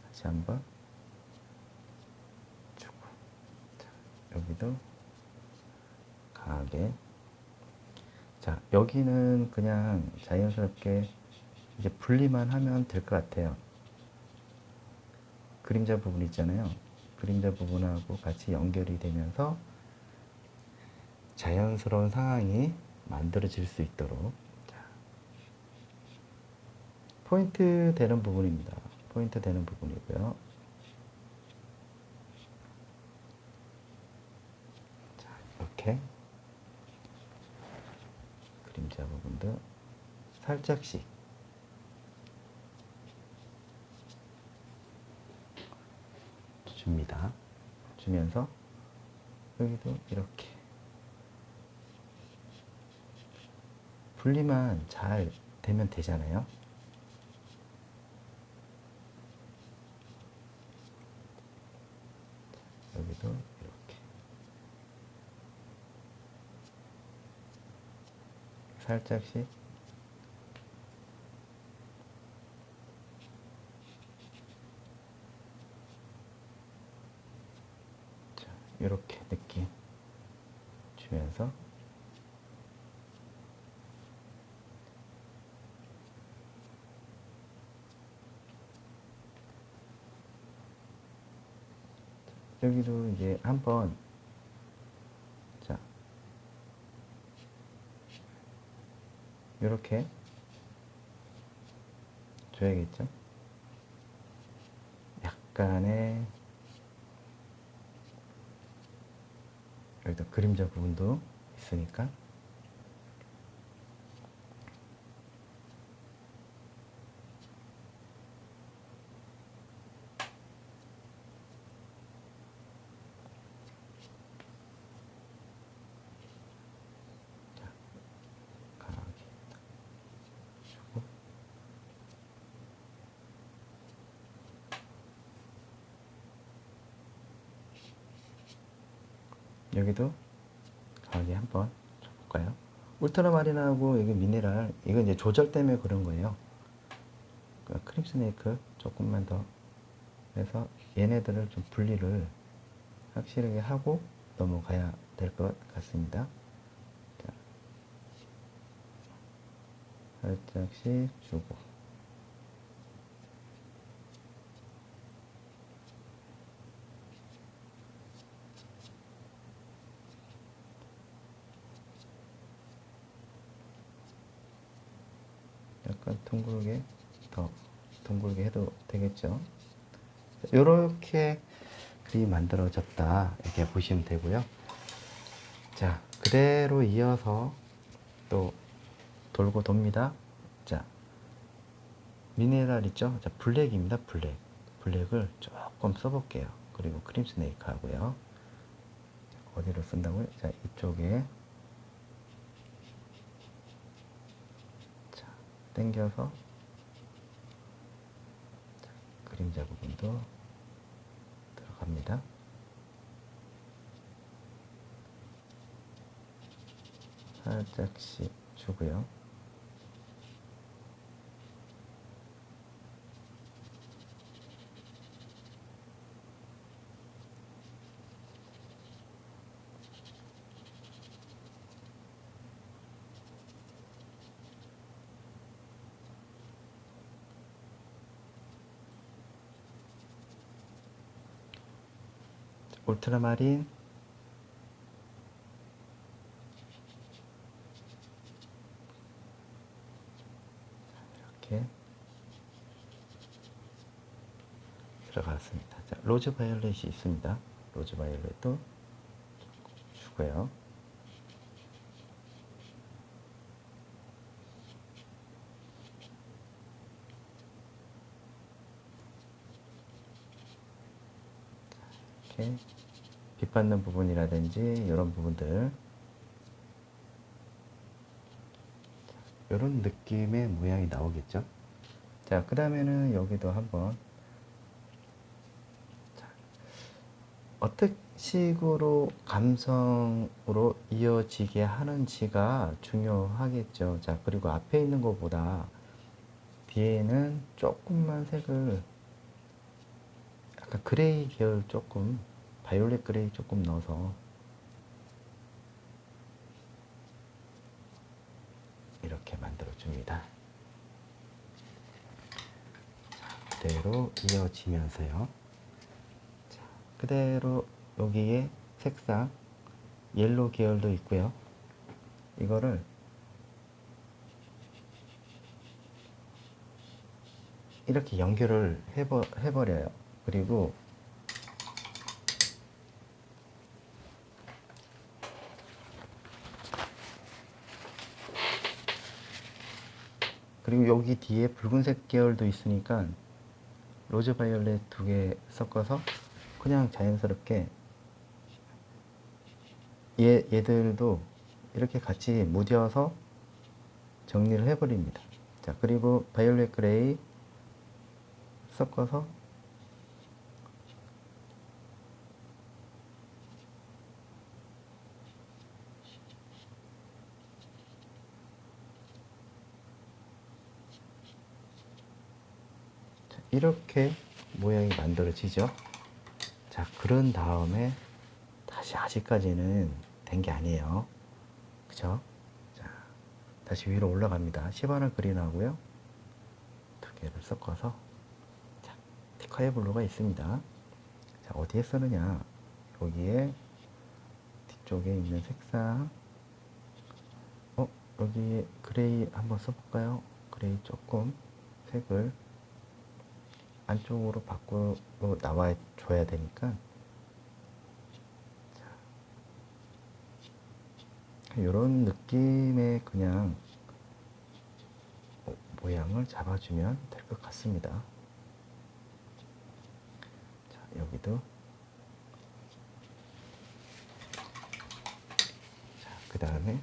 다시 한번 주고 자, 여기도 강하게 자, 여기는 그냥 자연스럽게 이제 분리만 하면 될 것 같아요. 그림자 부분 있잖아요. 그림자 부분하고 같이 연결이 되면서 자연스러운 상황이 만들어질 수 있도록. 자, 포인트 되는 부분입니다. 포인트 되는 부분이고요. 자, 이렇게 그림자 부분도 살짝씩 줍니다. 주면서 여기도 이렇게 분리만 잘 되면 되잖아요. 여기도 이렇게 살짝씩 자, 이렇게 느낌 주면서 여기도 이제 한번 자 이렇게 줘야겠죠? 약간의 여기도 그림자 부분도 있으니까 강하게 주고 여기도 강하게 한번 줘볼까요? 울트라마린하고 여기 미네랄 이건 이제 조절 때문에 그런 거예요. 그러니까 크림스네이크 조금만 더 해서 얘네들을 좀 분리를 확실하게 하고 넘어가야 될 것 같습니다. 자, 살짝씩 주고 약간 둥글게 더 둥글게 해도 되겠죠. 이렇게 그림이 만들어졌다 이렇게 보시면 되고요. 자, 그대로 이어서 또 돌고 돕니다. 자, 미네랄 있죠? 자, 블랙입니다. 블랙을 조금 써볼게요. 그리고 크림 스네이크 하고요. 어디로 쓴다고요? 자, 이쪽에 자, 당겨서 자, 그림자 부분도 들어갑니다. 살짝씩 주고요. 울트라마린 이렇게 들어갔습니다. 자, 로즈 바이올렛이 있습니다. 로즈 바이올렛도 주고요. 이렇게 빛 받는 부분이라든지 이런 부분들 이런 느낌의 모양이 나오겠죠. 자, 그 다음에는 여기도 한번 자, 어떤 식으로 감성으로 이어지게 하는지가 중요하겠죠. 자, 그리고 앞에 있는 것보다 뒤에는 조금만 색을 약간 그레이 계열 조금 바이올렛 그레이 조금 넣어서 만들어줍니다. 자, 그대로 이어지면서요. 자, 그대로 여기에 색상 옐로우 계열도 있고요. 이거를 이렇게 연결을 해버려요. 그리고 여기 뒤에 붉은색 계열도 있으니까 로즈 바이올렛 2개 섞어서 그냥 자연스럽게 얘들도 이렇게 같이 무뎌서 정리를 해버립니다. 자, 그리고 바이올렛 그레이 섞어서 이렇게 모양이 만들어지죠. 자, 그런 다음에 다시 아직까지는 된 게 아니에요. 그쵸? 자, 다시 위로 올라갑니다. 시바나 그린하고요. 2개를 섞어서 자, 티카의 블루가 있습니다. 자, 어디에 쓰느냐? 여기에 뒤쪽에 있는 색상 여기 그레이 한번 써볼까요? 그레이 조금 색을 안쪽으로 밖으로 나와 줘야 되니까 이런 느낌의 그냥 모양을 잡아주면 될 것 같습니다. 자, 여기도 자, 그 다음에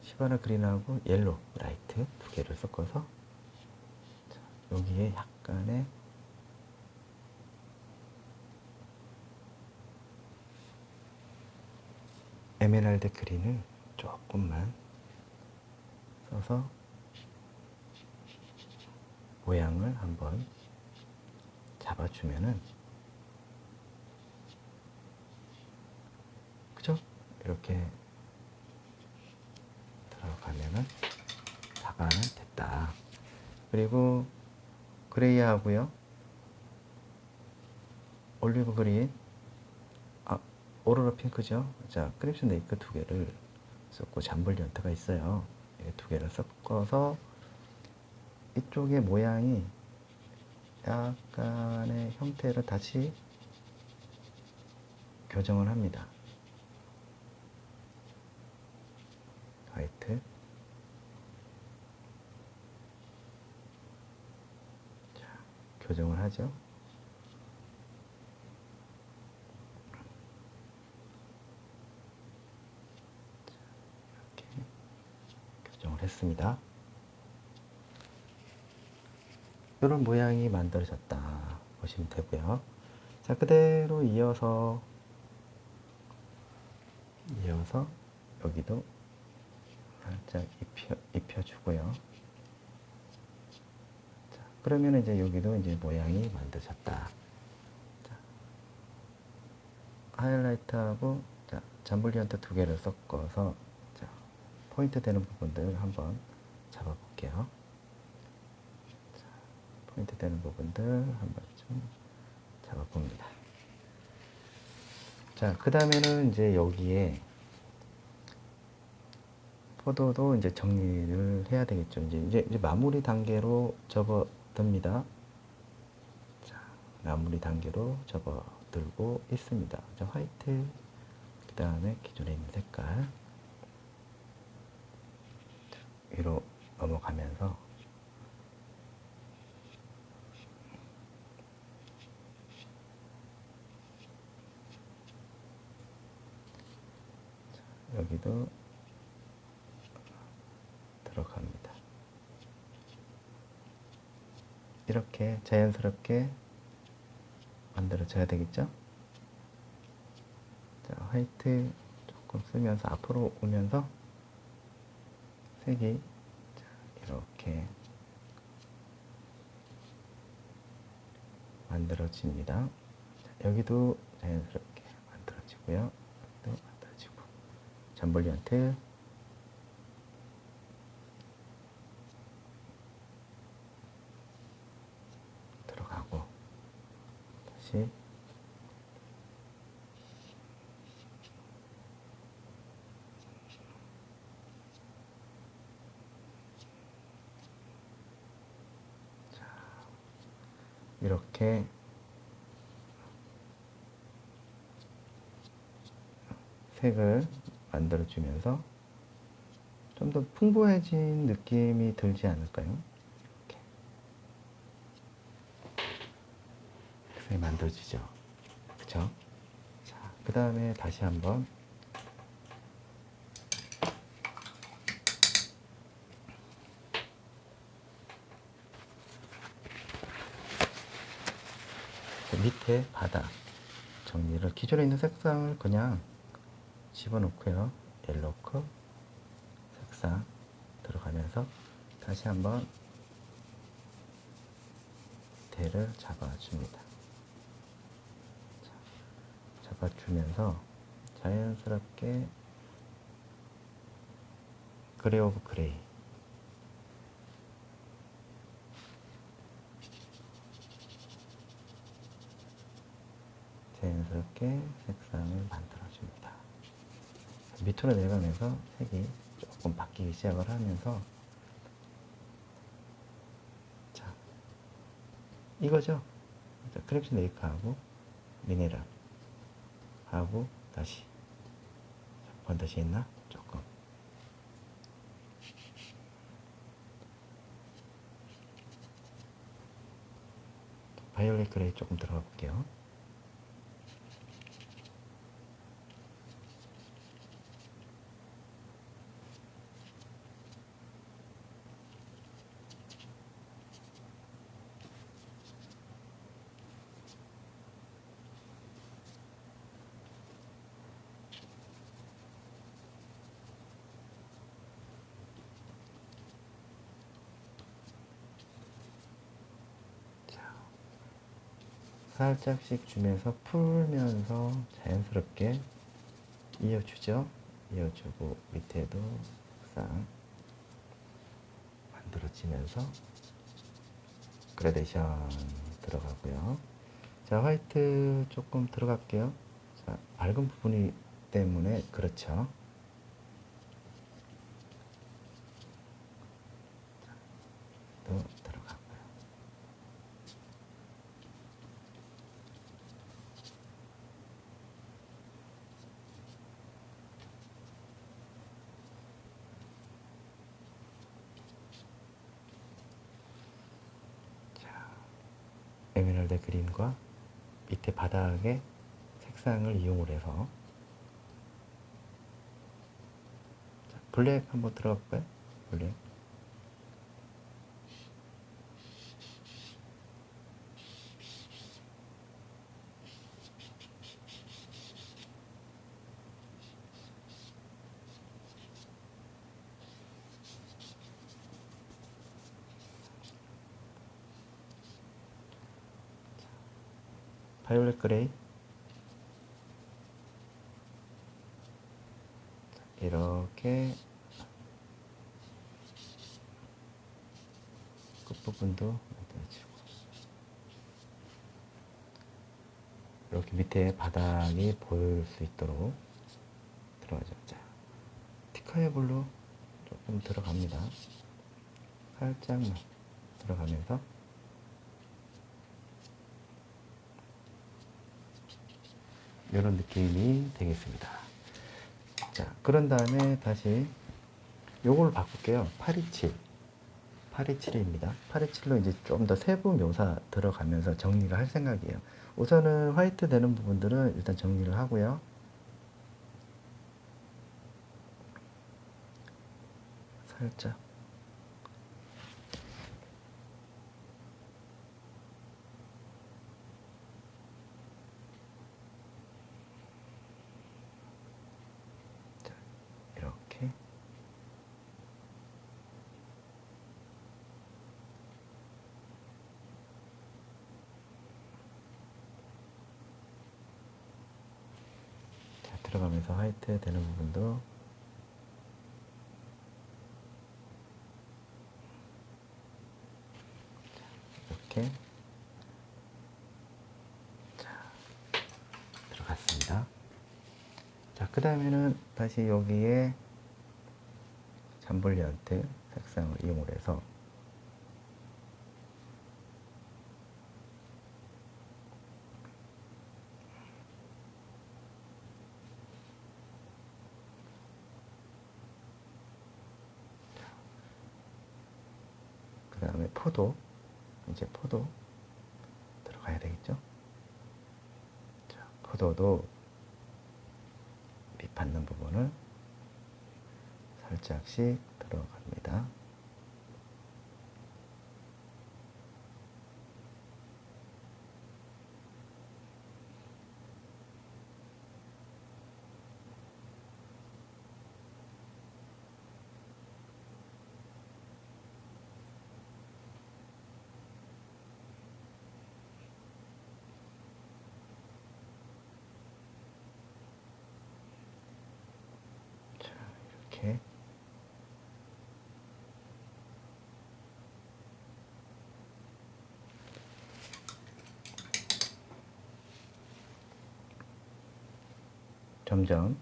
시바나 그린하고 옐로우 라이트 2개를 섞어서 자, 여기에 약간의 에메랄드 그린을 조금만 써서 모양을 한번 잡아주면은 그죠? 이렇게 들어가면은 다가는 됐다. 그리고 그레이하고요 올리브 그린 오로라 핑크죠. 자, 크립스 네이크 2개를 썼고 잠블 연트가 있어요. 이 2개를 섞어서 이쪽의 모양이 약간의 형태를 다시 교정을 합니다. 화이트. 자, 교정을 하죠. 이렇게 교정을 했습니다. 이런 모양이 만들어졌다 보시면 되고요. 자, 그대로 이어서 여기도 살짝 입혀주고요. 자, 그러면 이제 여기도 이제 모양이 만들어졌다. 자, 하이라이트하고 자, 잠블리언트 2개를 섞어서 자, 포인트 되는 부분들 한번 잡아볼게요. 자, 포인트 되는 부분들 한번 좀 잡아봅니다. 자, 그 다음에는 이제 여기에 포도도 이제 정리를 해야 되겠죠. 이제 마무리 단계로 접어듭니다. 자, 마무리 단계로 접어들고 있습니다. 자, 화이트, 그 다음에 기존에 있는 색깔 위로 넘어가면서 자, 여기도 들어갑니다. 이렇게 자연스럽게 만들어져야 되겠죠? 자, 화이트 조금 쓰면서 앞으로 오면서 색이 자, 이렇게 만들어집니다. 자, 여기도 자연스럽게 만들어지고요. 여기도 만들어지고. 잠블리언트 다시 이렇게 색을 만들어 주면서 좀 더 풍부해진 느낌이 들지 않을까요? 이렇게 색이 만들어지죠. 그쵸? 자, 그 다음에 다시 한번 밑에 바닥 정리를, 기존에 있는 색상을 그냥 집어넣고요. 옐로우 색상 들어가면서 다시 한번 대를 잡아줍니다. 잡아주면서 자연스럽게 그레이 오브 그레이, 자연스럽게 색상을 만들어줍니다. 밑으로 내려가면서 색이 조금 바뀌기 시작을 하면서, 자, 이거죠. 크랩스 레이크하고 미네랄 하고 다시 번듯이 있나? 조금 바이올렛 그레이 조금 들어가 볼게요. 살짝씩 주면서 풀면서 자연스럽게 이어주죠. 이어주고 밑에도 색상 만들어지면서 그라데이션 들어가고요. 자, 화이트 조금 들어갈게요. 자, 밝은 부분이 때문에 그렇죠. 또 들어가고요. 에메랄드 그린과 밑에 바닥에 색상을 이용을 해서, 자, 블랙 한번 들어가 볼까요? 블랙. 바이올렛 그레이 이렇게 끝부분도 만들어주고, 이렇게 밑에 바닥이 보일 수 있도록 들어가죠. 자, 티카의 블루 조금 들어갑니다. 살짝만 들어가면서 이런 느낌이 되겠습니다. 자, 그런 다음에 다시 요걸 바꿀게요. 827. 827입니다. 827로 이제 좀 더 세부 묘사 들어가면서 정리를 할 생각이에요. 우선은 화이트 되는 부분들은 일단 정리를 하고요. 살짝 이렇게 자, 들어가면서 화이트 되는 부분도 이렇게, 자, 그 다음에는 다시 여기에 잠블리언트 색상을 이용을 해서 그 다음에 포도, 이제 포도 들어가야 되겠죠. 자, 포도도 밑 받는 부분을 살짝씩 들어갑니다. 자, 이렇게 점점,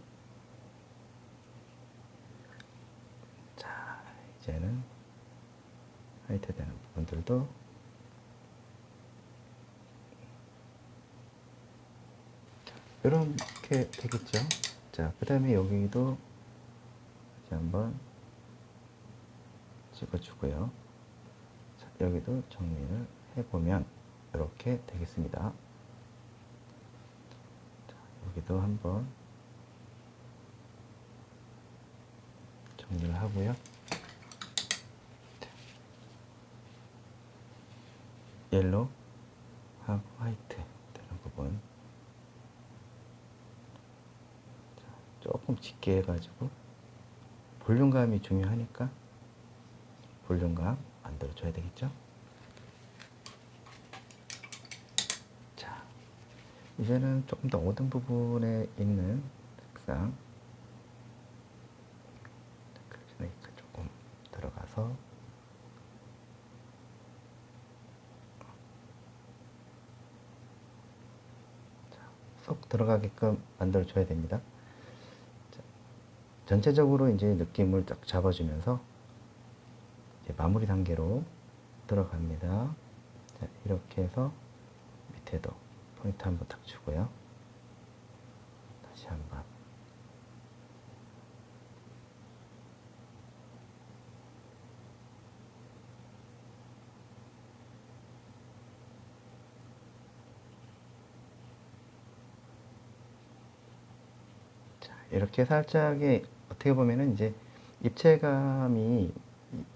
자, 이제는 화이트 되는 부분들도 이렇게 되겠죠. 자, 그 다음에 여기도 다시 한번 찍어주고요. 자, 여기도 정리를 해보면 이렇게 되겠습니다. 자, 여기도 한번 정리를 하고요. 옐로우 하고 화이트 되는 부분 조금 짙게 해가지고 볼륨감이 중요하니까 볼륨감 만들어줘야 되겠죠. 자, 이제는 조금 더 어두운 부분에 있는 색상 조금 들어가서 쏙 들어가게끔 만들어 줘야 됩니다. 자, 전체적으로 이제 느낌을 딱 잡아주면서 이제 마무리 단계로 들어갑니다. 자, 이렇게 해서 밑에도 포인트 한번 딱 주고요. 다시 한번. 이렇게 살짝의 어떻게 보면은 이제 입체감이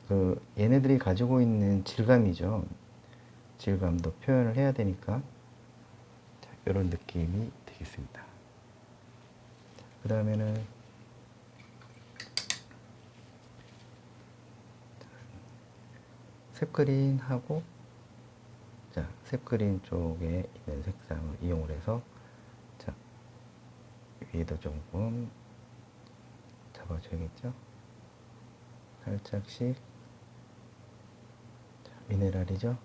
그 얘네들이 가지고 있는 질감이죠. 질감도 표현을 해야 되니까 자, 이런 느낌이 되겠습니다. 그 다음에는 색 그린하고 자, 색 그린 쪽에 있는 색상을 이용을 해서 자, 위에도 조금 잡아줘야겠죠. 살짝씩 자, 미네랄이죠.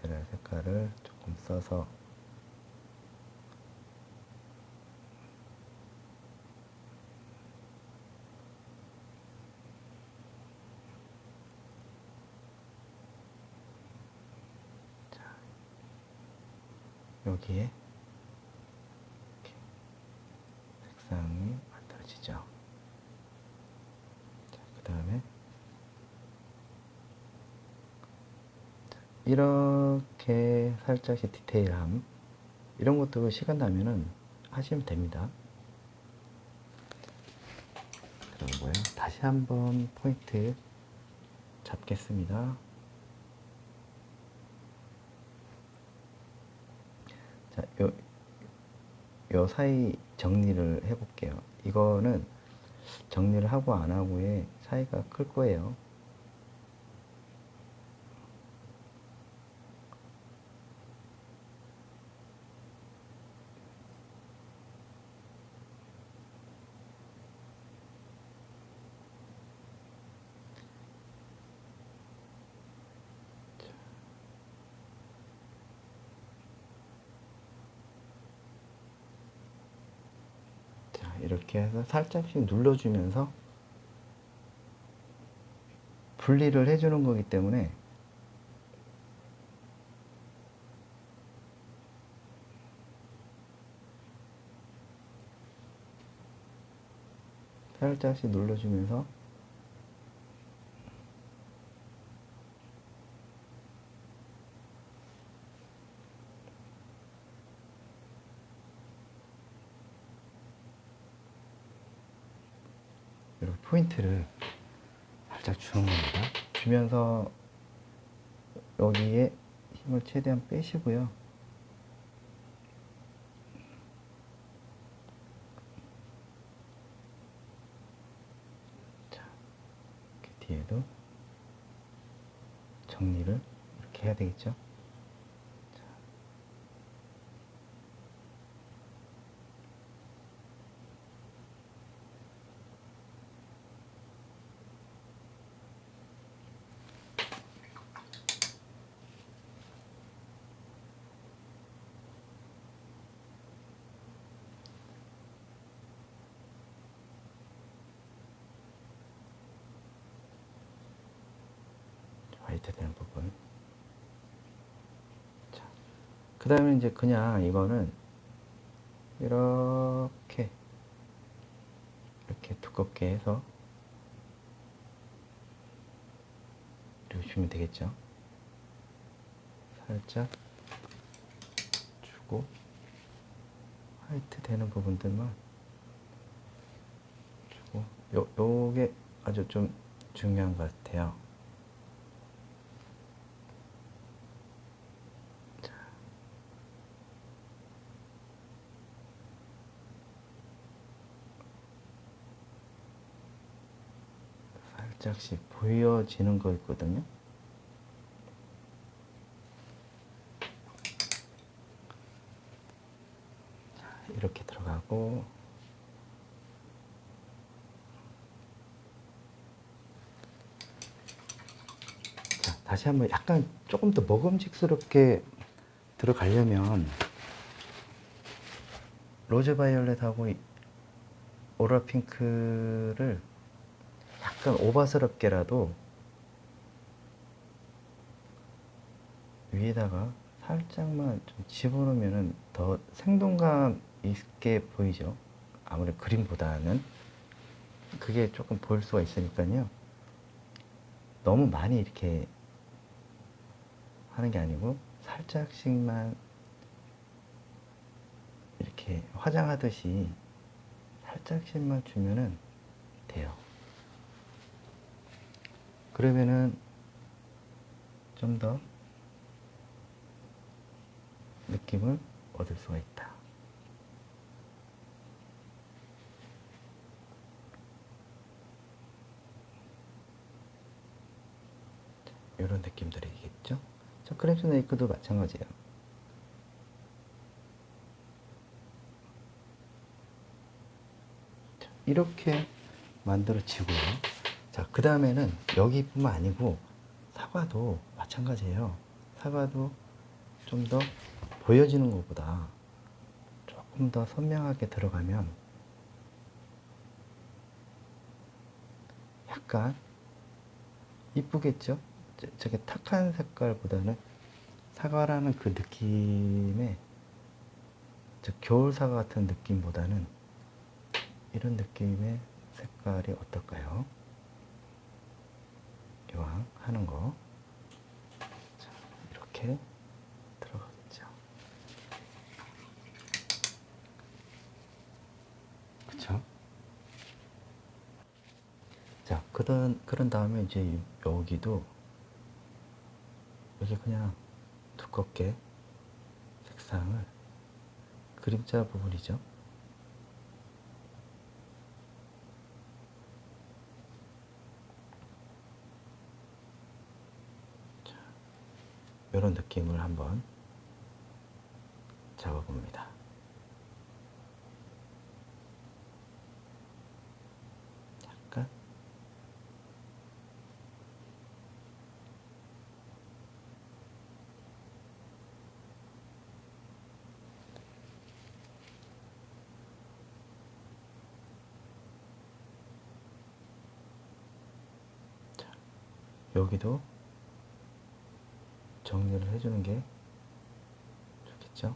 미네랄 색깔을 조금 써서 자, 여기에 이렇게 색상이 만들어지죠. 자, 그 다음에 이렇게 살짝씩 디테일함 이런 것도 시간 나면은 하시면 됩니다. 그러고요. 다시 한번 포인트 잡겠습니다. 자, 요 사이 정리를 해볼게요. 이거는 정리를 하고 안 하고의 차이가 클 거예요. 자, 이렇게 해서 살짝씩 눌러주면서 분리를 해주는 거기 때문에 살짝씩 눌러주면서 이렇게 포인트를 살짝 주는 겁니다. 주면서 여기에 힘을 최대한 빼시고요. 자, 이렇게 뒤에도 정리를 이렇게 해야 되겠죠. 화이트 되는 부분. 자, 그 다음에 이제 그냥 이거는 이렇게 두껍게 해서 이렇게 주면 되겠죠. 살짝 주고 화이트 되는 부분들만 주고 요게 아주 좀 중요한 것 같아요. 자, 살짝씩 보여지는 거 있거든요. 자, 이렇게 들어가고 자, 다시 한번 약간 조금 더 먹음직스럽게 들어가려면 로즈 바이올렛하고 오라 핑크를 약간 오버스럽게라도 위에다가 살짝만 좀 집어넣으면 더 생동감 있게 보이죠. 아무래도 그림보다는 그게 조금 보일 수가 있으니까요. 너무 많이 이렇게 하는 게 아니고 살짝씩만 이렇게 화장하듯이 살짝씩만 주면은 돼요. 그러면은 좀 더 느낌을 얻을 수가 있다. 이런 느낌들이겠죠. 자, 크림 스네이크도 마찬가지예요. 자, 이렇게 만들어지고요. 자, 그 다음에는 여기뿐만 아니고 사과도 마찬가지예요. 사과도 좀 더 보여지는 것보다 조금 더 선명하게 들어가면 약간 이쁘겠죠? 저게 탁한 색깔보다는 사과라는 그 느낌의 저 겨울 사과 같은 느낌보다는 이런 느낌의 색깔이 어떨까요? 이왕 하는 거. 자, 이렇게 들어가겠죠. 그쵸? 자, 그런 다음에 이제 여기도 여기 그냥 두껍게 색상을 그림자 부분이죠. 자, 이런 느낌을 한번 잡아봅니다. 약간 여기도 정리를 해주는 게 좋겠죠.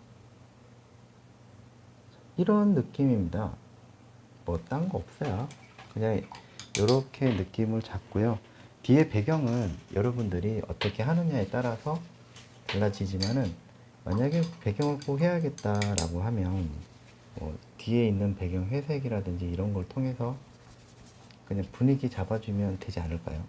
이런 느낌입니다. 뭐 딴 거 없어요. 그냥 이렇게 느낌을 잡고요. 뒤에 배경은 여러분들이 어떻게 하느냐에 따라서 달라지지만은, 만약에 배경을 꼭 해야겠다라고 하면 뭐 뒤에 있는 배경 회색이라든지 이런 걸 통해서 그냥 분위기 잡아주면 되지 않을까요?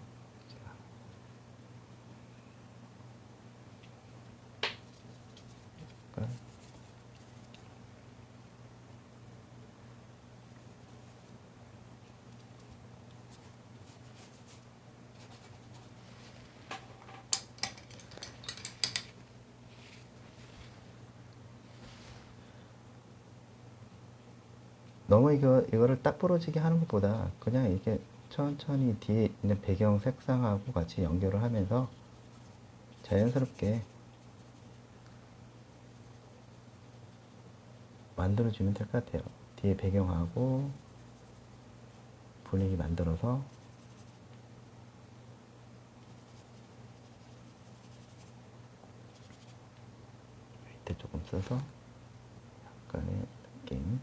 너무 이거를 딱 부러지게 하는 것보다 그냥 이렇게 천천히 뒤에 있는 배경 색상하고 같이 연결을 하면서 자연스럽게 만들어주면 될 것 같아요. 뒤에 배경하고 분위기 만들어서 밑에 조금 써서 약간의 느낌.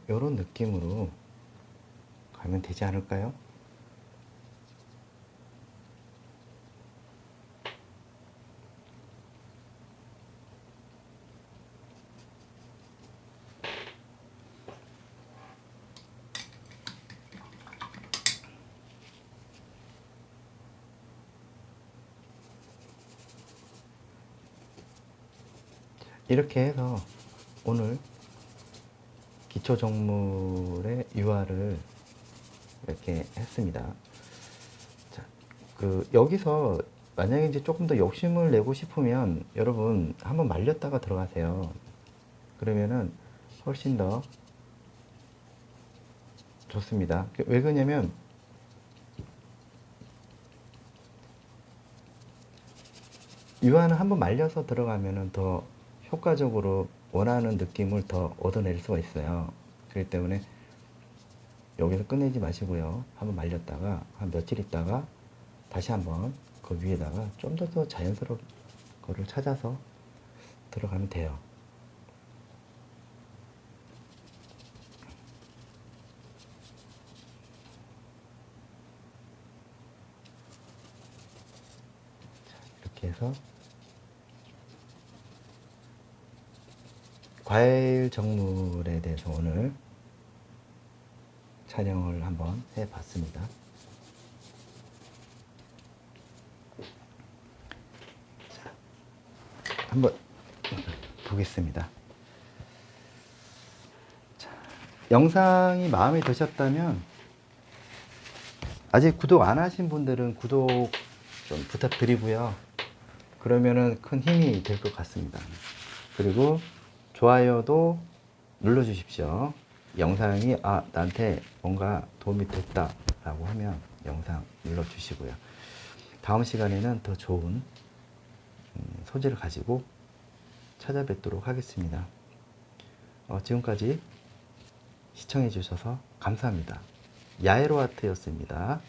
요런 느낌으로 가면 되지 않을까요? 이렇게 해서 오늘 기초 정물의 유화를 이렇게 했습니다. 자, 여기서 만약에 이제 조금 더 욕심을 내고 싶으면 여러분 한번 말렸다가 들어가세요. 그러면은 훨씬 더 좋습니다. 왜 그러냐면 유화는 한번 말려서 들어가면은 더 효과적으로 원하는 느낌을 더 얻어낼 수가 있어요. 그렇기 때문에 여기서 끝내지 마시고요. 한번 말렸다가 한 며칠 있다가 다시 한번 그 위에다가 좀 더 자연스러운 거를 찾아서 들어가면 돼요. 이렇게 해서 과일 정물에 대해서 오늘 촬영을 한번 해봤습니다. 자, 한번 보겠습니다. 자, 영상이 마음에 드셨다면, 아직 구독 안 하신 분들은 구독 좀 부탁드리고요. 그러면은 큰 힘이 될 것 같습니다. 그리고 좋아요도 눌러 주십시오. 영상이 나한테 뭔가 도움이 됐다 라고 하면 영상 눌러 주시고요. 다음 시간에는 더 좋은 소재를 가지고 찾아뵙도록 하겠습니다. 지금까지 시청해 주셔서 감사합니다. 야에로아트였습니다.